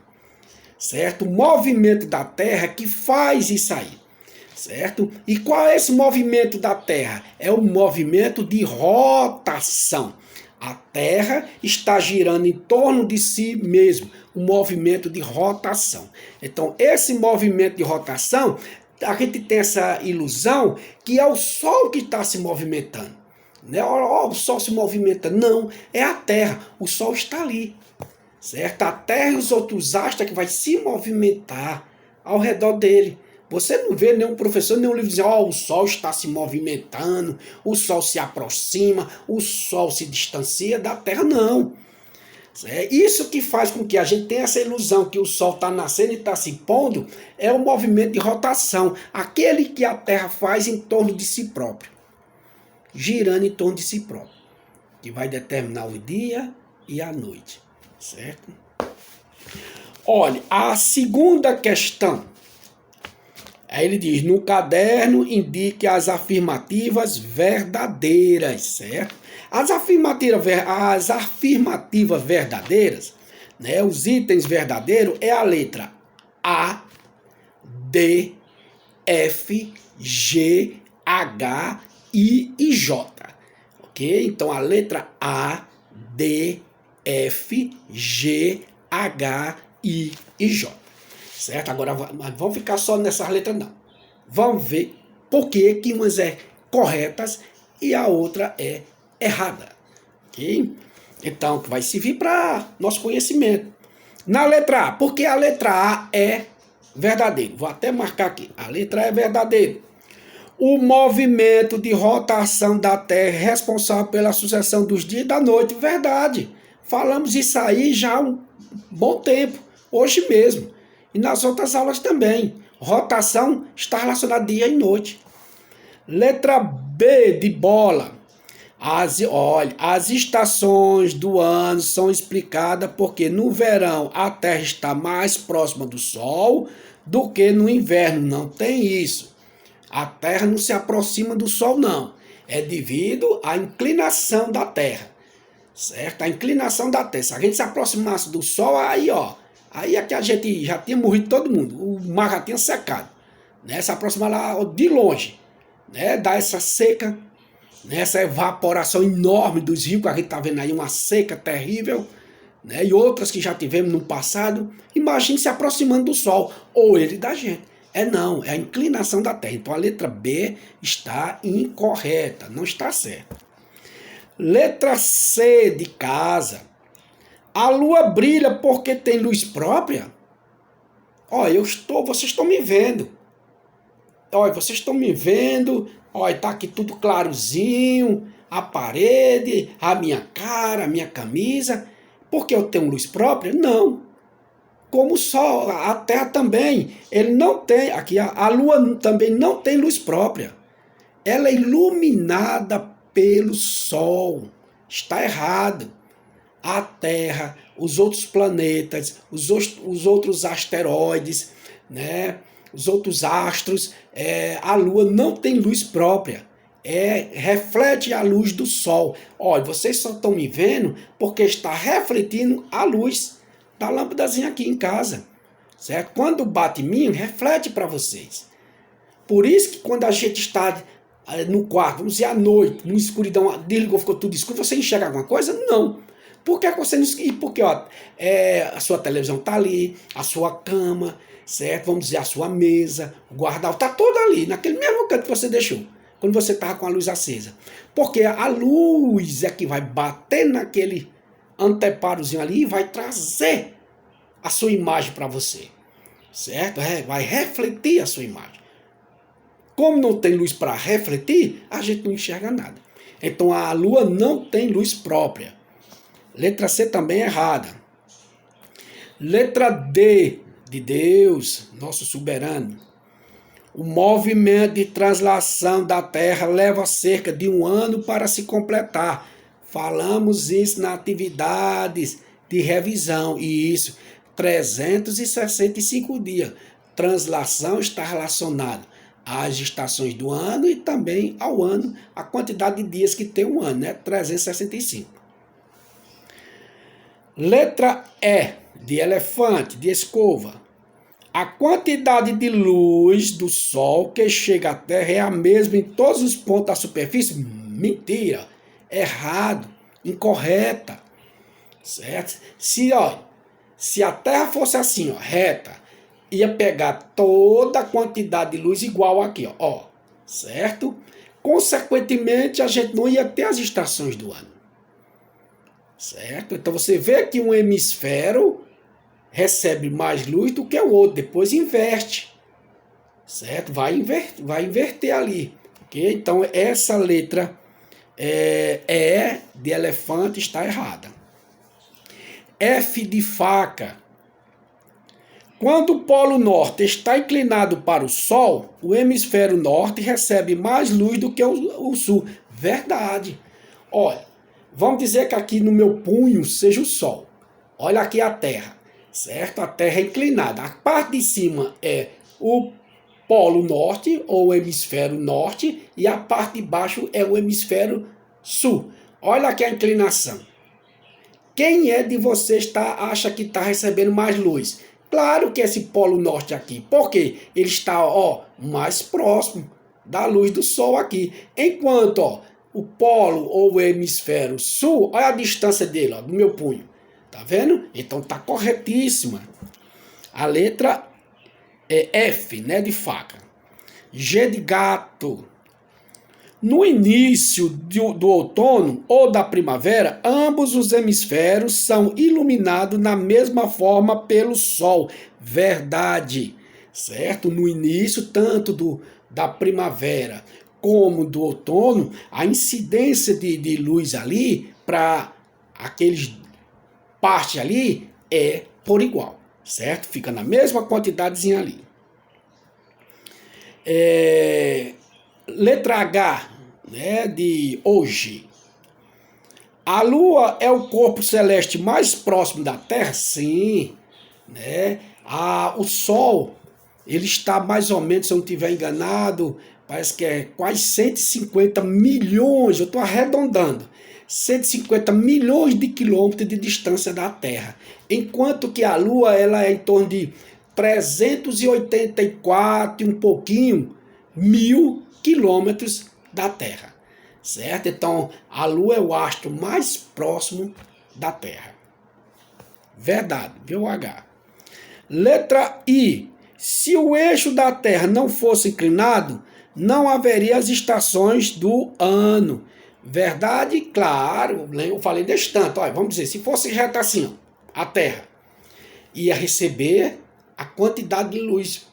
certo? O movimento da Terra que faz isso aí, certo? E qual é esse movimento da Terra? É o movimento de rotação. A Terra está girando em torno de si mesmo, um movimento de rotação. Então, esse movimento de rotação, a gente tem essa ilusão que é o Sol que está se movimentando. Né? O Sol se movimenta. Não, é a Terra. O Sol está ali. Certo? A Terra e os outros astros que vai se movimentar ao redor dele. Você não vê nenhum professor, nenhum livro dizendo, o Sol está se movimentando, o Sol se aproxima, o Sol se distancia da Terra, não. É isso que faz com que a gente tenha essa ilusão que o Sol está nascendo e está se pondo, é o movimento de rotação, aquele que a Terra faz em torno de si próprio, girando em torno de si próprio, que vai determinar o dia e a noite, certo? Olha, a segunda questão. Aí ele diz, no caderno indique as afirmativas verdadeiras, certo? As afirmativas verdadeiras, né, os itens verdadeiros é a letra A, D, F, G, H, I e J. Ok? Então a letra A, D, F, G, H, I e J. Certo? Agora vamos ficar só nessas letras não. Vamos ver por que umas é corretas e a outra é errada. Ok? Então, vai servir para nosso conhecimento. Na letra A, porque a letra A é verdadeiro. Vou até marcar aqui. A letra E é verdadeiro. O movimento de rotação da Terra é responsável pela sucessão dos dias e da noite. Verdade. Falamos isso aí já há um bom tempo. Hoje mesmo. E nas outras aulas também. Rotação está relacionada a dia e noite. Letra B de bola. As estações do ano são explicadas porque no verão a Terra está mais próxima do Sol do que no inverno. Não tem isso. A Terra não se aproxima do Sol, não. É devido à inclinação da Terra. Certo? A inclinação da Terra. Se a gente se aproximasse do Sol, aí é que a gente já tinha morrido todo mundo. O mar já tinha secado. Né? Se aproximar lá de longe. Né? Dá essa seca, né? Essa evaporação enorme dos rios, que a gente está vendo aí, uma seca terrível, né? E outras que já tivemos no passado. Imagine se aproximando do Sol, ou ele da gente. Não, é a inclinação da Terra. Então a letra B está incorreta, não está certa. Letra C de casa. A lua brilha porque tem luz própria? Vocês estão me vendo. Vocês estão me vendo, tá aqui tudo clarozinho, a parede, a minha cara, a minha camisa. Porque eu tenho luz própria? Não. Como o Sol, a Terra também, ele não tem, aqui a Lua também não tem luz própria. Ela é iluminada pelo Sol. Está errado. A Terra, os outros planetas, os outros asteroides, né? Os outros astros, a Lua não tem luz própria. Reflete a luz do Sol. Vocês só estão me vendo porque está refletindo a luz da lâmpadazinha aqui em casa. Certo? Quando bate em mim, reflete para vocês. Por isso que quando a gente está no quarto, vamos dizer à noite, numa escuridão, desligou, ficou tudo escuro, você enxerga alguma coisa? Não. Por que você não... Porque a sua televisão está ali, a sua cama, certo? Vamos dizer, a sua mesa, o guarda-roupa, está todo ali, naquele mesmo canto que você deixou, quando você estava com a luz acesa. Porque a luz é que vai bater naquele anteparozinho ali e vai trazer a sua imagem para você, certo? Vai refletir a sua imagem. Como não tem luz para refletir, a gente não enxerga nada. Então a Lua não tem luz própria. Letra C também é errada. Letra D de Deus, nosso soberano. O movimento de translação da Terra leva cerca de 1 ano para se completar. Falamos isso nas atividades de revisão. E isso, 365 dias. Translação está relacionada às estações do ano e também ao ano, a quantidade de dias que tem um ano, né? 365. Letra E, de elefante, de escova. A quantidade de luz do Sol que chega à Terra é a mesma em todos os pontos da superfície? Mentira, errado, incorreta, certo? Se a Terra fosse assim, reta, ia pegar toda a quantidade de luz igual aqui, certo? Consequentemente, a gente não ia ter as estações do ano, certo? Então você vê que um hemisfério recebe mais luz do que o outro, depois inverte, certo? Vai inverter ali, ok? Então essa letra E de elefante está errada. F de faca. Quando o Polo Norte está inclinado para o Sol, o hemisfério norte recebe mais luz do que o Sul. Verdade. Olha, vamos dizer que aqui no meu punho seja o Sol. Olha aqui a Terra. Certo? A Terra é inclinada. A parte de cima é o Polo Norte, ou o hemisfério norte, e a parte de baixo é o hemisfério sul. Olha aqui a inclinação. Quem é de vocês acha que está recebendo mais luz? Claro que esse Polo Norte aqui. Por quê? Ele está mais próximo da luz do Sol aqui. Enquanto o Polo ou o hemisfério sul, olha a distância dele, do meu punho. Tá vendo? Então tá corretíssima. A letra é F, né, de faca. G de gato. No início do outono ou da primavera, ambos os hemisférios são iluminados na mesma forma pelo Sol. Verdade. certo? No início, tanto da primavera como do outono, a incidência de luz ali para aqueles parte ali é por igual, certo? Fica na mesma quantidadezinha ali. Letra H, né, de hoje. A Lua é o corpo celeste mais próximo da Terra? Sim, né? O Sol, ele está mais ou menos, se eu não estiver enganado, parece que é quase 150 milhões, eu estou arredondando, 150 milhões de quilômetros de distância da Terra. Enquanto que a Lua, ela é em torno de 384 e um pouquinho mil quilômetros da Terra. Certo? Então, a Lua é o astro mais próximo da Terra. Verdade, viu, H? Letra I. Se o eixo da Terra não fosse inclinado, não haveria as estações do ano. Verdade? Claro. Eu falei desse tanto. Olha, vamos dizer, se fosse reto assim, ó, a Terra ia receber a quantidade de luz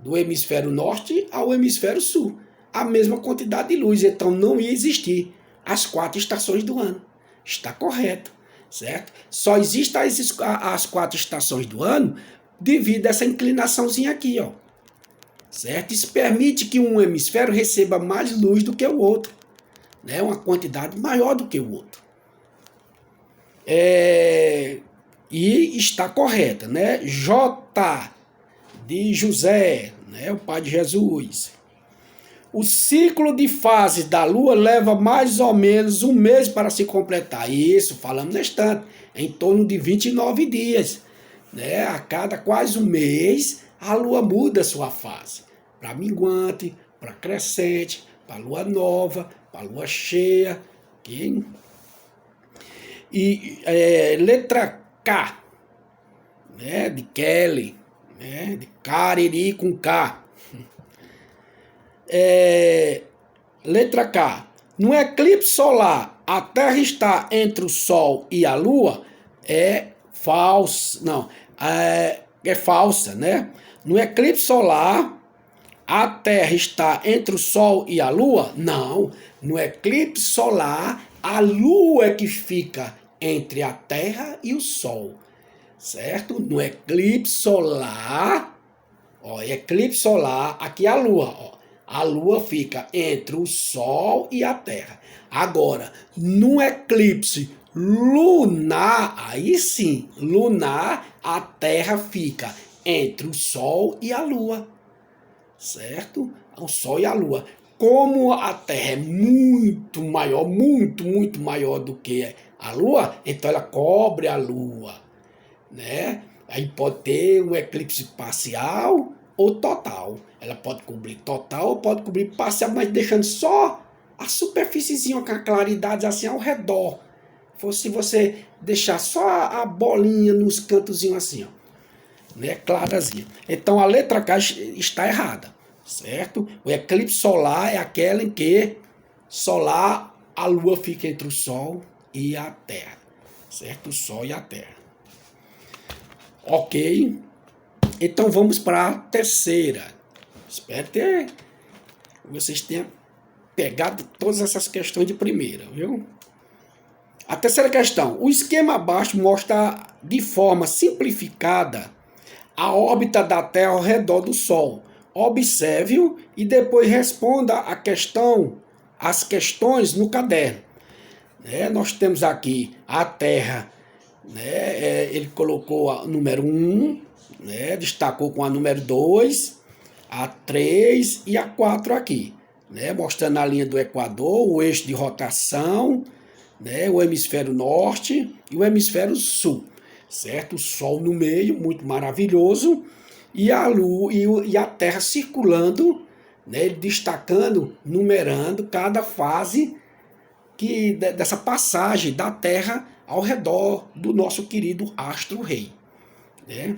do hemisfério norte ao hemisfério sul. A mesma quantidade de luz. Então não ia existir as 4 estações do ano. Está correto, certo? Só existem as 4 estações do ano devido a essa inclinaçãozinha aqui, ó. Certo? Isso permite que um hemisfério receba mais luz do que o outro, né? Uma quantidade maior do que o outro. E está correta, né? J de José, né? O pai de Jesus. O ciclo de fases da Lua leva mais ou menos um mês para se completar. Isso, falamos nesse tanto, em torno de 29 dias. Né? A cada quase um mês, a Lua muda sua fase. Para minguante, para crescente, para Lua nova, para Lua cheia. Okay? E letra K, né? De Kelly, né? De Cariri com K. Letra K. No eclipse solar, a Terra está entre o Sol e a Lua? É falsa. Não, é falsa, né? No eclipse solar, a Terra está entre o Sol e a Lua? Não. No eclipse solar, a Lua é que fica entre a Terra e o Sol. Certo? No eclipse solar, ó, eclipse solar, aqui é a Lua, ó. A Lua fica entre o Sol e a Terra. Agora, no eclipse lunar, aí sim, lunar, a Terra fica entre o Sol e a Lua. Certo? O Sol e a Lua. Como a Terra é muito maior, muito maior do que a Lua, então ela cobre a Lua. Né? Aí pode ter um eclipse parcial ou total. Ela pode cobrir total ou pode cobrir parcial, mas deixando só a superfíciezinha com a claridade assim ao redor. Se você deixar só a bolinha nos cantozinhos assim, ó, né, clarazinha. Então a letra K está errada, certo? O eclipse solar é aquela em que solar, a Lua fica entre o Sol e a Terra, certo? O Sol e a Terra. Ok? Então vamos para a terceira. Espero que vocês tenham pegado todas essas questões de primeira, viu? A terceira questão. O esquema abaixo mostra de forma simplificada a órbita da Terra ao redor do Sol. Observe-o e depois responda as questões no caderno. Nós temos aqui a Terra, né? Ele colocou a número 1, né? Destacou com a número 2, a 3 e a 4 aqui, né? Mostrando a linha do Equador, o eixo de rotação, né? O hemisfério norte e o hemisfério sul, certo? O Sol no meio, muito maravilhoso, e a Lua e a Terra circulando, né? Destacando, numerando cada fase dessa passagem da Terra ao redor do nosso querido astro-rei. Né?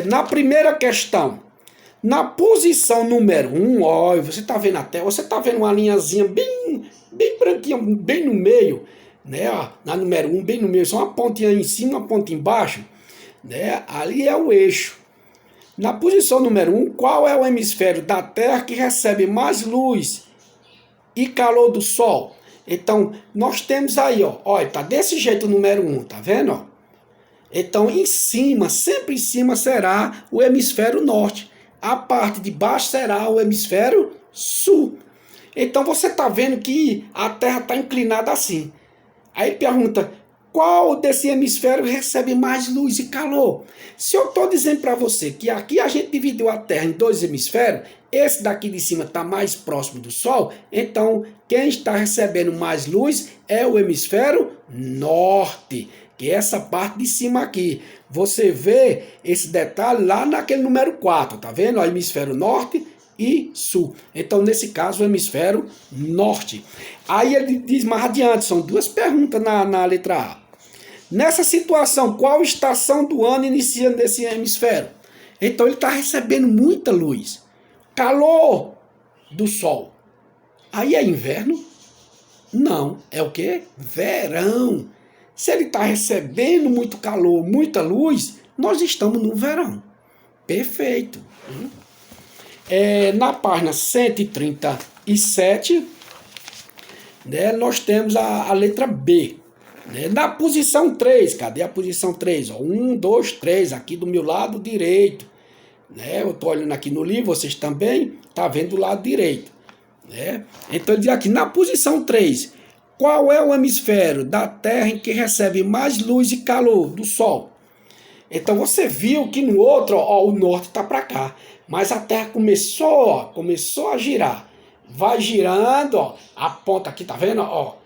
Na primeira questão, na posição número 1, ó, você está vendo a Terra, você está vendo uma linhazinha bem branquinha, bem no meio, né? Ó, na número 1, bem no meio, só uma pontinha em cima, uma ponta embaixo, né? Ali é o eixo. Na posição número 1, qual é o hemisfério da Terra que recebe mais luz e calor do Sol? Então, nós temos aí, ó, olha, tá desse jeito o número 1, tá vendo, ó? Então, em cima, sempre em cima será o hemisfério norte. A parte de baixo será o hemisfério sul. Então, você está vendo que a Terra está inclinada assim. Aí pergunta, qual desse hemisfério recebe mais luz e calor? Se eu estou dizendo para você que aqui a gente dividiu a Terra em dois hemisférios, esse daqui de cima está mais próximo do Sol, então quem está recebendo mais luz é o hemisfério norte, que é essa parte de cima aqui. Você vê esse detalhe lá naquele número 4, tá vendo? O hemisfério norte e sul. Então, nesse caso, o hemisfério norte. Aí ele diz mais adiante, são duas perguntas na letra A. Nessa situação, qual estação do ano inicia nesse hemisfério? Então, ele está recebendo muita luz. Calor do sol. Aí é inverno? Não. É o quê? Verão. Se ele está recebendo muito calor, muita luz, nós estamos no verão. Perfeito. Na página 137, né, nós temos a letra B. Né, na posição 3, cadê a posição 3? Ó, 1, 2, 3, aqui do meu lado direito. Né, eu estou olhando aqui no livro, vocês também estão vendo do lado direito. Né? Então ele diz aqui, na posição 3, qual é o hemisfério da Terra em que recebe mais luz e calor do Sol? Então você viu que no outro, ó, o norte está para cá. Mas a Terra começou a girar. Vai girando, ó, aponta aqui, tá vendo? Ó,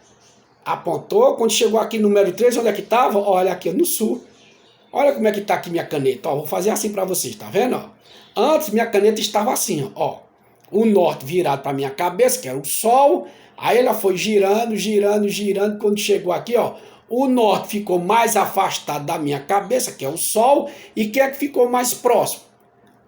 apontou, quando chegou aqui no número 3, onde é que estava? Olha aqui, no sul. Olha como é que está aqui minha caneta. Ó, vou fazer assim para vocês, tá vendo? Ó? Antes minha caneta estava assim, ó. O norte virado para minha cabeça, que era o sol. Aí ela foi girando, girando, girando. Quando chegou aqui, ó, o norte ficou mais afastado da minha cabeça, que é o sol. E quem é que ficou mais próximo?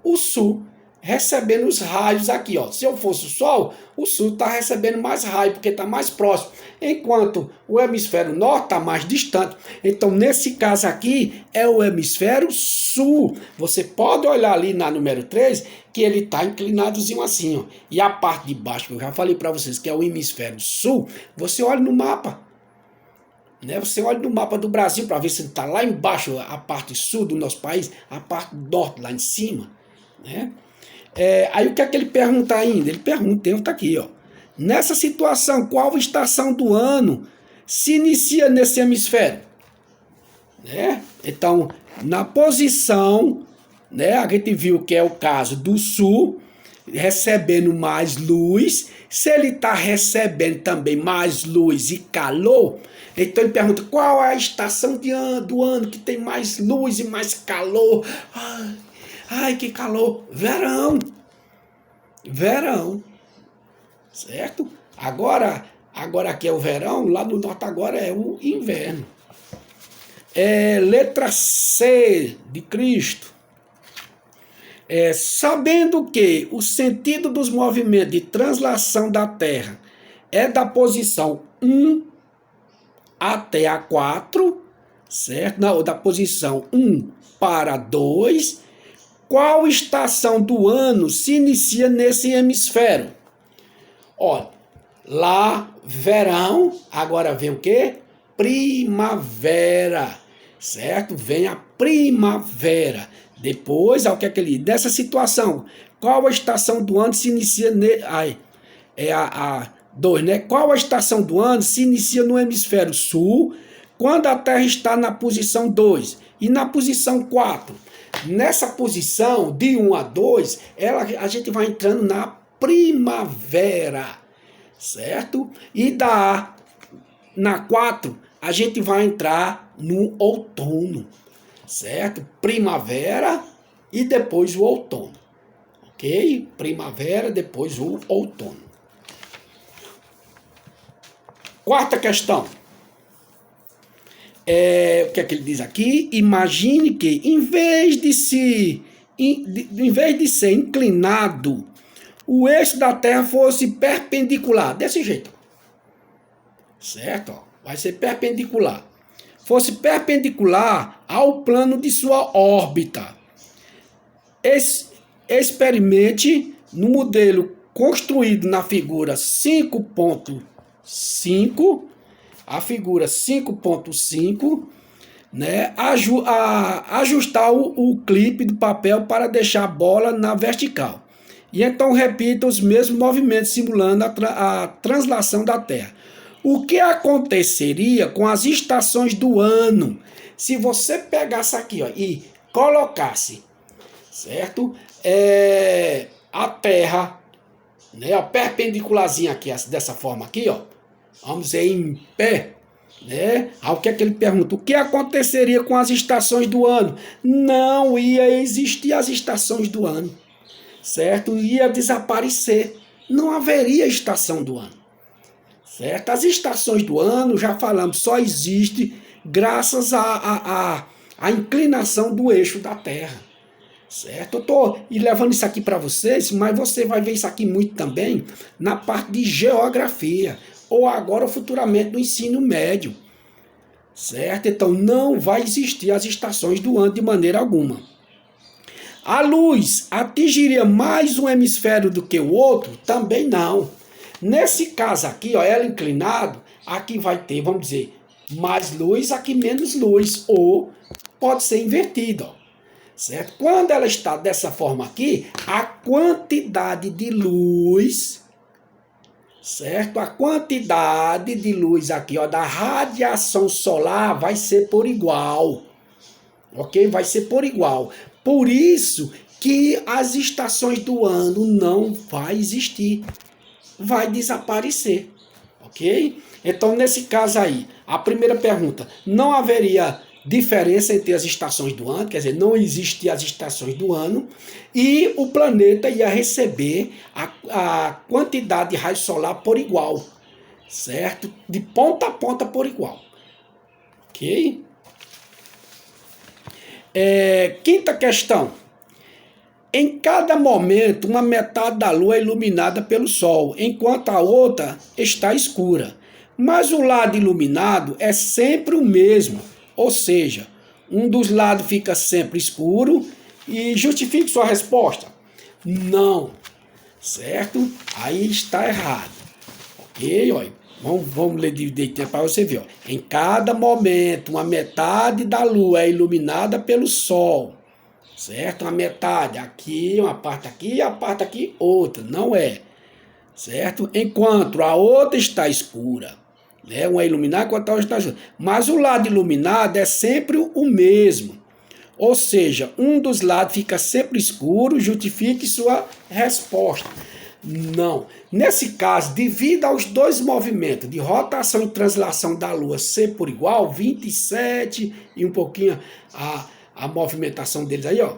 O sul, recebendo os raios aqui, ó. Se eu fosse o sol, o sul está recebendo mais raio, porque está mais próximo. Enquanto o hemisfério norte está mais distante. Então, nesse caso aqui, é o hemisfério sul. Você pode olhar ali na número 3, que ele está inclinadozinho assim, ó. E a parte de baixo, que eu já falei para vocês, que é o hemisfério sul, você olha no mapa. Né? Você olha no mapa do Brasil para ver se está lá embaixo, a parte sul do nosso país, a parte norte lá em cima. Né? Aí o que é que ele pergunta ainda? Ele pergunta, está aqui, ó. Nessa situação, qual estação do ano se inicia nesse hemisfério? Né? Então, na posição, né, a gente viu que é o caso do sul, recebendo mais luz. Se ele está recebendo também mais luz e calor, então ele pergunta qual é a estação do ano que tem mais luz e mais calor. Ai, que calor! Verão! Verão! Certo? Agora aqui é o verão, lá no norte agora é o inverno. Letra C de Cristo. Sabendo que o sentido dos movimentos de translação da Terra é da posição 1 até a 4, certo? Não, da posição 1 para 2, qual estação do ano se inicia nesse hemisfério? Olha, lá verão, agora vem o quê? Primavera, certo? Vem a primavera. Depois, o que é que ele diz? Nessa situação, qual a estação do ano se inicia... a 2, né? Qual a estação do ano se inicia no hemisfério sul, quando a Terra está na posição 2? E na posição 4? Nessa posição, de 1 a 2, a gente vai entrando na primavera, certo? E na 4, a gente vai entrar no outono, certo? Primavera e depois o outono, ok? Primavera, depois o outono. Quarta questão. O que é que ele diz aqui? Imagine que, em vez de ser inclinado, o eixo da Terra fosse perpendicular. Desse jeito. Certo? Ó, vai ser perpendicular. Fosse perpendicular ao plano de sua órbita. Experimente no modelo construído na figura 5.5, a figura 5.5, né? Ajustar o clipe do papel para deixar a bola na vertical. E então repita os mesmos movimentos simulando a translação da Terra. O que aconteceria com as estações do ano se você pegasse aqui, ó, e colocasse, certo? A Terra, né, ó, perpendicularzinha aqui, dessa forma aqui, ó, vamos dizer em pé, né? Aí o que é que ele pergunta? O que aconteceria com as estações do ano? Não ia existir as estações do ano, certo? Ia desaparecer, não haveria estação do ano, certo? As estações do ano, já falamos, só existe graças à inclinação do eixo da Terra. Certo? Eu estou levando isso aqui para vocês, mas você vai ver isso aqui muito também na parte de geografia, ou agora futuramente no ensino médio. Certo? Então não vai existir as estações do ano de maneira alguma. A luz atingiria mais um hemisfério do que o outro? Também não. Nesse caso aqui, ó, ela inclinado, aqui vai ter, vamos dizer, mais luz, aqui menos luz, ou pode ser invertido, ó. Certo? Quando ela está dessa forma aqui, a quantidade de luz, certo? A quantidade de luz aqui, ó, da radiação solar vai ser por igual. Ok? Vai ser por igual. Por isso que as estações do ano não vai existir. Vai desaparecer. Ok? Então, nesse caso aí, a primeira pergunta, não haveria diferença entre as estações do ano, quer dizer, não existiam as estações do ano, e o planeta ia receber a quantidade de raio solar por igual, certo? De ponta a ponta por igual. Ok? Quinta questão. Em cada momento, uma metade da lua é iluminada pelo sol, enquanto a outra está escura. Mas o lado iluminado é sempre o mesmo, ou seja, um dos lados fica sempre escuro. E justifique sua resposta. Não, certo? Aí está errado. Ok? Olha, vamos ler direitinho para você ver. Ó. Em cada momento, uma metade da lua é iluminada pelo sol. Certo? Uma metade aqui, uma parte aqui e a parte aqui outra. Não é. Certo? Enquanto a outra está escura. Né? Uma é iluminada enquanto a outra está escura. Mas o lado iluminado é sempre o mesmo. Ou seja, um dos lados fica sempre escuro. Justifique sua resposta. Não. Nesse caso, devido aos dois movimentos de rotação e translação da Lua ser por igual, 27 e um pouquinho a movimentação deles aí, ó.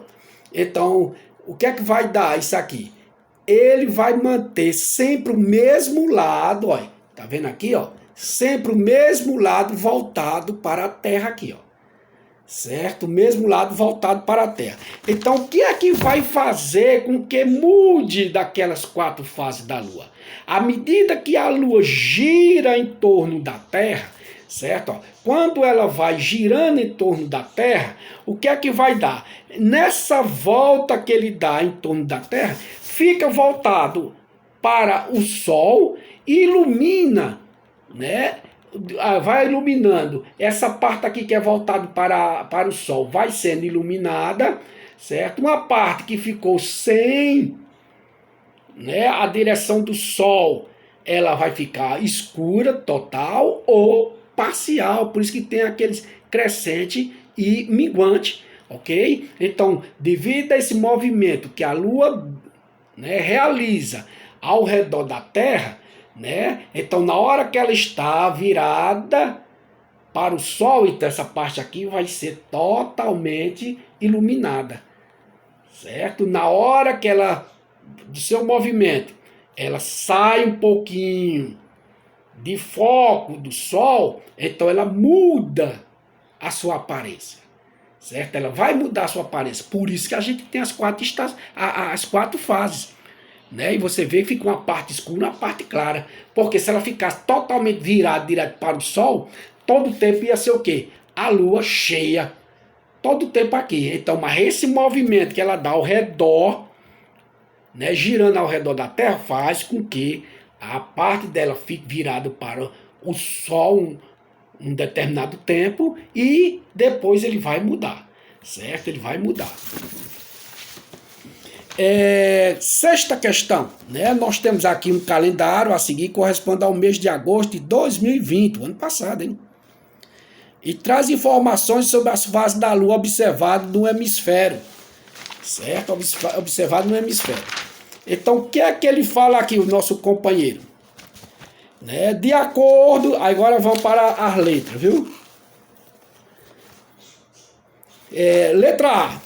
Então, o que é que vai dar isso aqui? Ele vai manter sempre o mesmo lado, ó. Tá vendo aqui, ó? Sempre o mesmo lado voltado para a Terra aqui, ó. Certo? O mesmo lado voltado para a Terra. Então, o que é que vai fazer com que mude daquelas 4 fases da Lua? À medida que a Lua gira em torno da Terra, certo? Quando ela vai girando em torno da Terra, o que é que vai dar? Nessa volta que ele dá em torno da Terra, fica voltado para o Sol e ilumina, né? Vai iluminando. Essa parte aqui que é voltada para o Sol vai sendo iluminada, certo? Uma parte que ficou sem, né, a direção do Sol, ela vai ficar escura, total ou parcial. Por isso que tem aqueles crescente e minguante, ok? Então, devido a esse movimento que a Lua, né, realiza ao redor da Terra, né? Então, na hora que ela está virada para o Sol, então essa parte aqui vai ser totalmente iluminada, certo? Na hora que ela, do seu movimento, ela sai um pouquinho de foco do Sol, então ela muda a sua aparência, certo? Ela vai mudar a sua aparência. Por isso que a gente tem as 4 fases. Né? E você vê que fica uma parte escura e uma parte clara. Porque se ela ficasse totalmente virada direto para o Sol, todo o tempo ia ser o quê? A lua cheia. todo o tempo aqui. Então, mas esse movimento que ela dá ao redor, né, girando ao redor da Terra, faz com que a parte dela fique virada para o Sol um determinado tempo e depois ele vai mudar, certo? Ele vai mudar. Sexta questão, né? Nós temos aqui um calendário a seguir que corresponde ao mês de agosto de 2020, o ano passado, hein? E traz informações sobre as fases da Lua observadas no hemisfério, certo? Observado no hemisfério. Então, o que é que ele fala aqui, o nosso companheiro? Né? De acordo, agora vamos para as letras, viu? Letra A.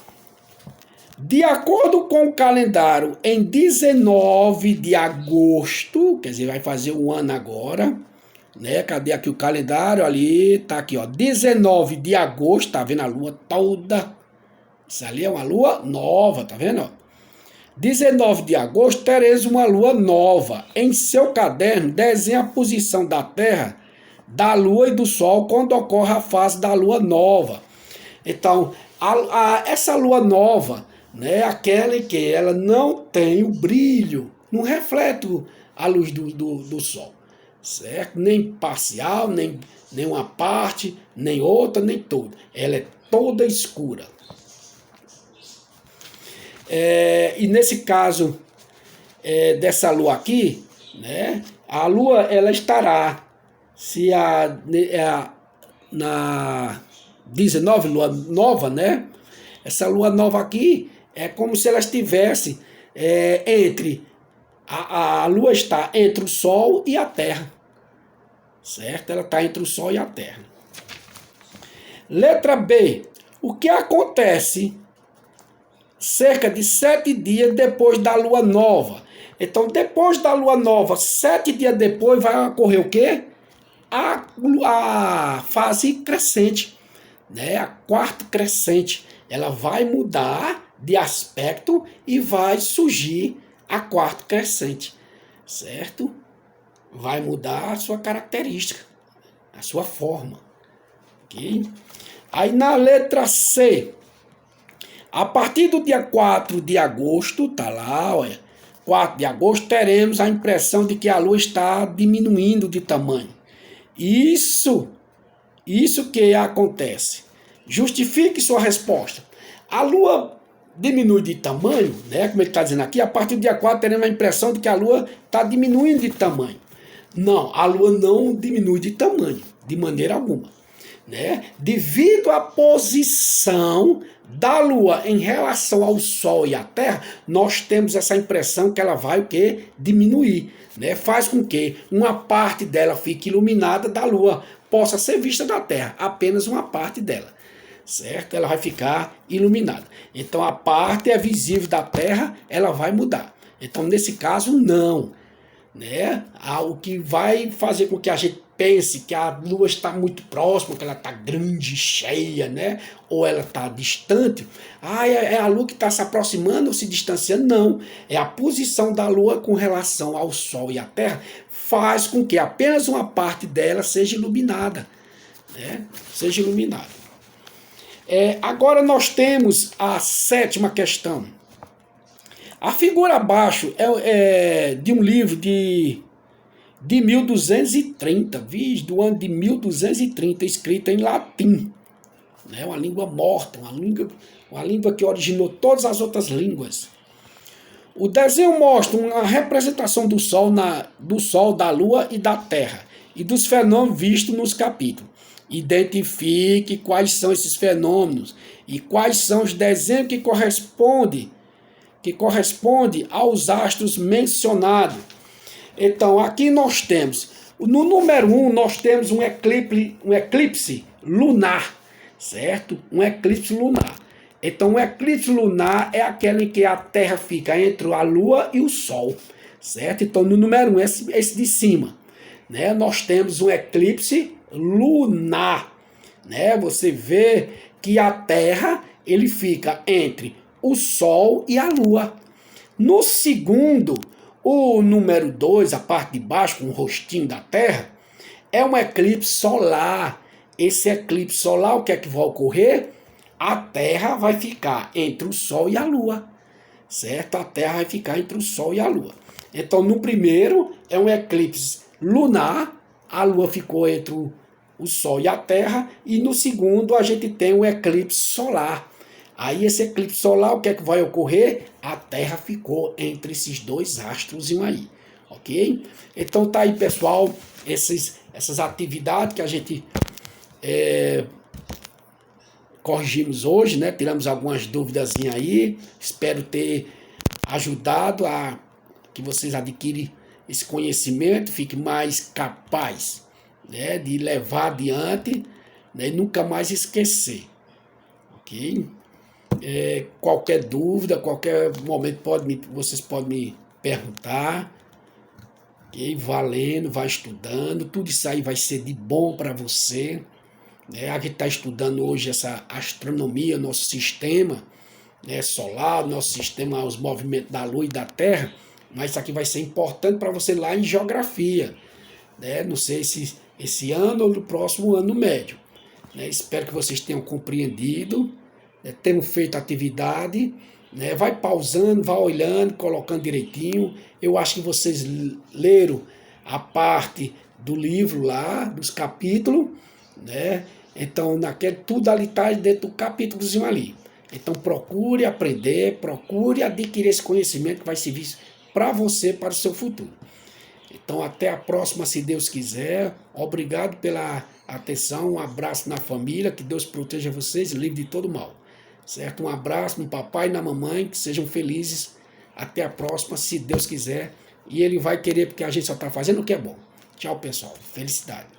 De acordo com o calendário, em 19 de agosto, quer dizer, vai fazer um ano agora, né? Cadê aqui o calendário? Ali, tá aqui, ó, 19 de agosto, tá vendo a lua toda? Isso ali é uma lua nova, tá vendo? 19 de agosto, teremos uma lua nova. Em seu caderno, desenhe a posição da Terra, da Lua e do Sol quando ocorre a fase da lua nova. Então, essa lua nova, né, aquela em que ela não tem o brilho, não reflete a luz do Sol, certo? Nem parcial, nem uma parte, nem outra, nem toda. Ela é toda escura. E nesse caso dessa lua aqui, né, a lua ela estará, se na 19 lua nova, né, essa lua nova aqui é como se ela estivesse entre, a lua está entre o Sol e a Terra, certo? Ela está entre o Sol e a Terra. Letra B. O que acontece cerca de 7 dias depois da lua nova? Então, depois da lua nova, 7 dias depois, vai ocorrer o quê? A fase crescente, né? A quarta crescente. Ela vai mudar de aspecto e vai surgir a quarta crescente, certo? Vai mudar a sua característica, a sua forma, ok? Aí na letra C, a partir do dia 4 de agosto, tá lá, olha, 4 de agosto, teremos a impressão de que a Lua está diminuindo de tamanho. Isso que acontece. Justifique sua resposta. A Lua diminui de tamanho, né? Como ele está dizendo aqui, a partir do dia 4 teremos a impressão de que a Lua está diminuindo de tamanho. Não, a Lua não diminui de tamanho, de maneira alguma, né? Devido à posição da Lua em relação ao Sol e à Terra, nós temos essa impressão que ela vai o quê? Diminuir, né? Faz com que uma parte dela fique iluminada da Lua, possa ser vista da Terra, apenas uma parte dela, certo? Ela vai ficar iluminada. Então a parte visível da Terra, ela vai mudar. Então nesse caso não, né? O que vai fazer com que a gente pense que a Lua está muito próxima, que ela está grande, cheia, né? Ou ela está distante. É a Lua que está se aproximando ou se distanciando? Não. É a posição da Lua com relação ao Sol e à Terra faz com que apenas uma parte dela seja iluminada, né? Seja iluminada. Agora nós temos a sétima questão. A figura abaixo é de um livro de 1230, do ano de 1230, escrita em latim, né? Uma língua morta, uma língua que originou todas as outras línguas. O desenho mostra uma representação do Sol, da Lua e da Terra, e dos fenômenos vistos nos capítulos. Identifique quais são esses fenômenos e quais são os desenhos que correspondem aos astros mencionados. Então, aqui nós temos, no número 1, nós temos um eclipse lunar, certo? Um eclipse lunar. Então, o eclipse lunar é aquele em que a Terra fica entre a Lua e o Sol, certo? Então, no número 1, esse de cima, né? Nós temos um eclipse lunar, né? Você vê que a Terra, ele fica entre o Sol e a Lua. No segundo, o número 2, a parte de baixo, com o rostinho da Terra, é um eclipse solar. Esse eclipse solar, o que é que vai ocorrer? a Terra vai ficar entre o Sol e a Lua, certo? A Terra vai ficar entre o Sol e a Lua. Então, no primeiro é um eclipse lunar, a Lua ficou entre o Sol e a Terra, e no segundo a gente tem um eclipse solar. Aí esse eclipse solar, o que é que vai ocorrer? A Terra ficou entre esses dois astros aí, ok? Então tá aí, pessoal, essas atividades que a gente corrigimos hoje, né? Tiramos algumas dúvidas aí. Espero ter ajudado a que vocês adquirem esse conhecimento, fiquem mais capaz, né, de levar adiante, né, e nunca mais esquecer, ok? Qualquer dúvida, qualquer momento vocês podem me perguntar, ok? Valendo, vai estudando, tudo isso aí vai ser de bom para você. A gente está estudando hoje essa astronomia, nosso sistema, né, solar, nosso sistema, os movimentos da Lua e da Terra, mas isso aqui vai ser importante para você lá em geografia, né? Não sei se esse ano ou no próximo ano médio. Né? Espero que vocês tenham compreendido, né, tenham feito a atividade, né? Vai pausando, vai olhando, colocando direitinho. Eu acho que vocês leram a parte do livro lá, dos capítulos, né? Então, tudo ali está dentro do capítulozinho ali. Então, procure aprender, procure adquirir esse conhecimento que vai servir para você, para o seu futuro. Então, até a próxima, se Deus quiser. Obrigado pela atenção, um abraço na família, que Deus proteja vocês e livre de todo mal. Certo? Um abraço no papai e na mamãe, que sejam felizes. Até a próxima, se Deus quiser. E Ele vai querer, porque a gente só está fazendo o que é bom. Tchau, pessoal. Felicidade.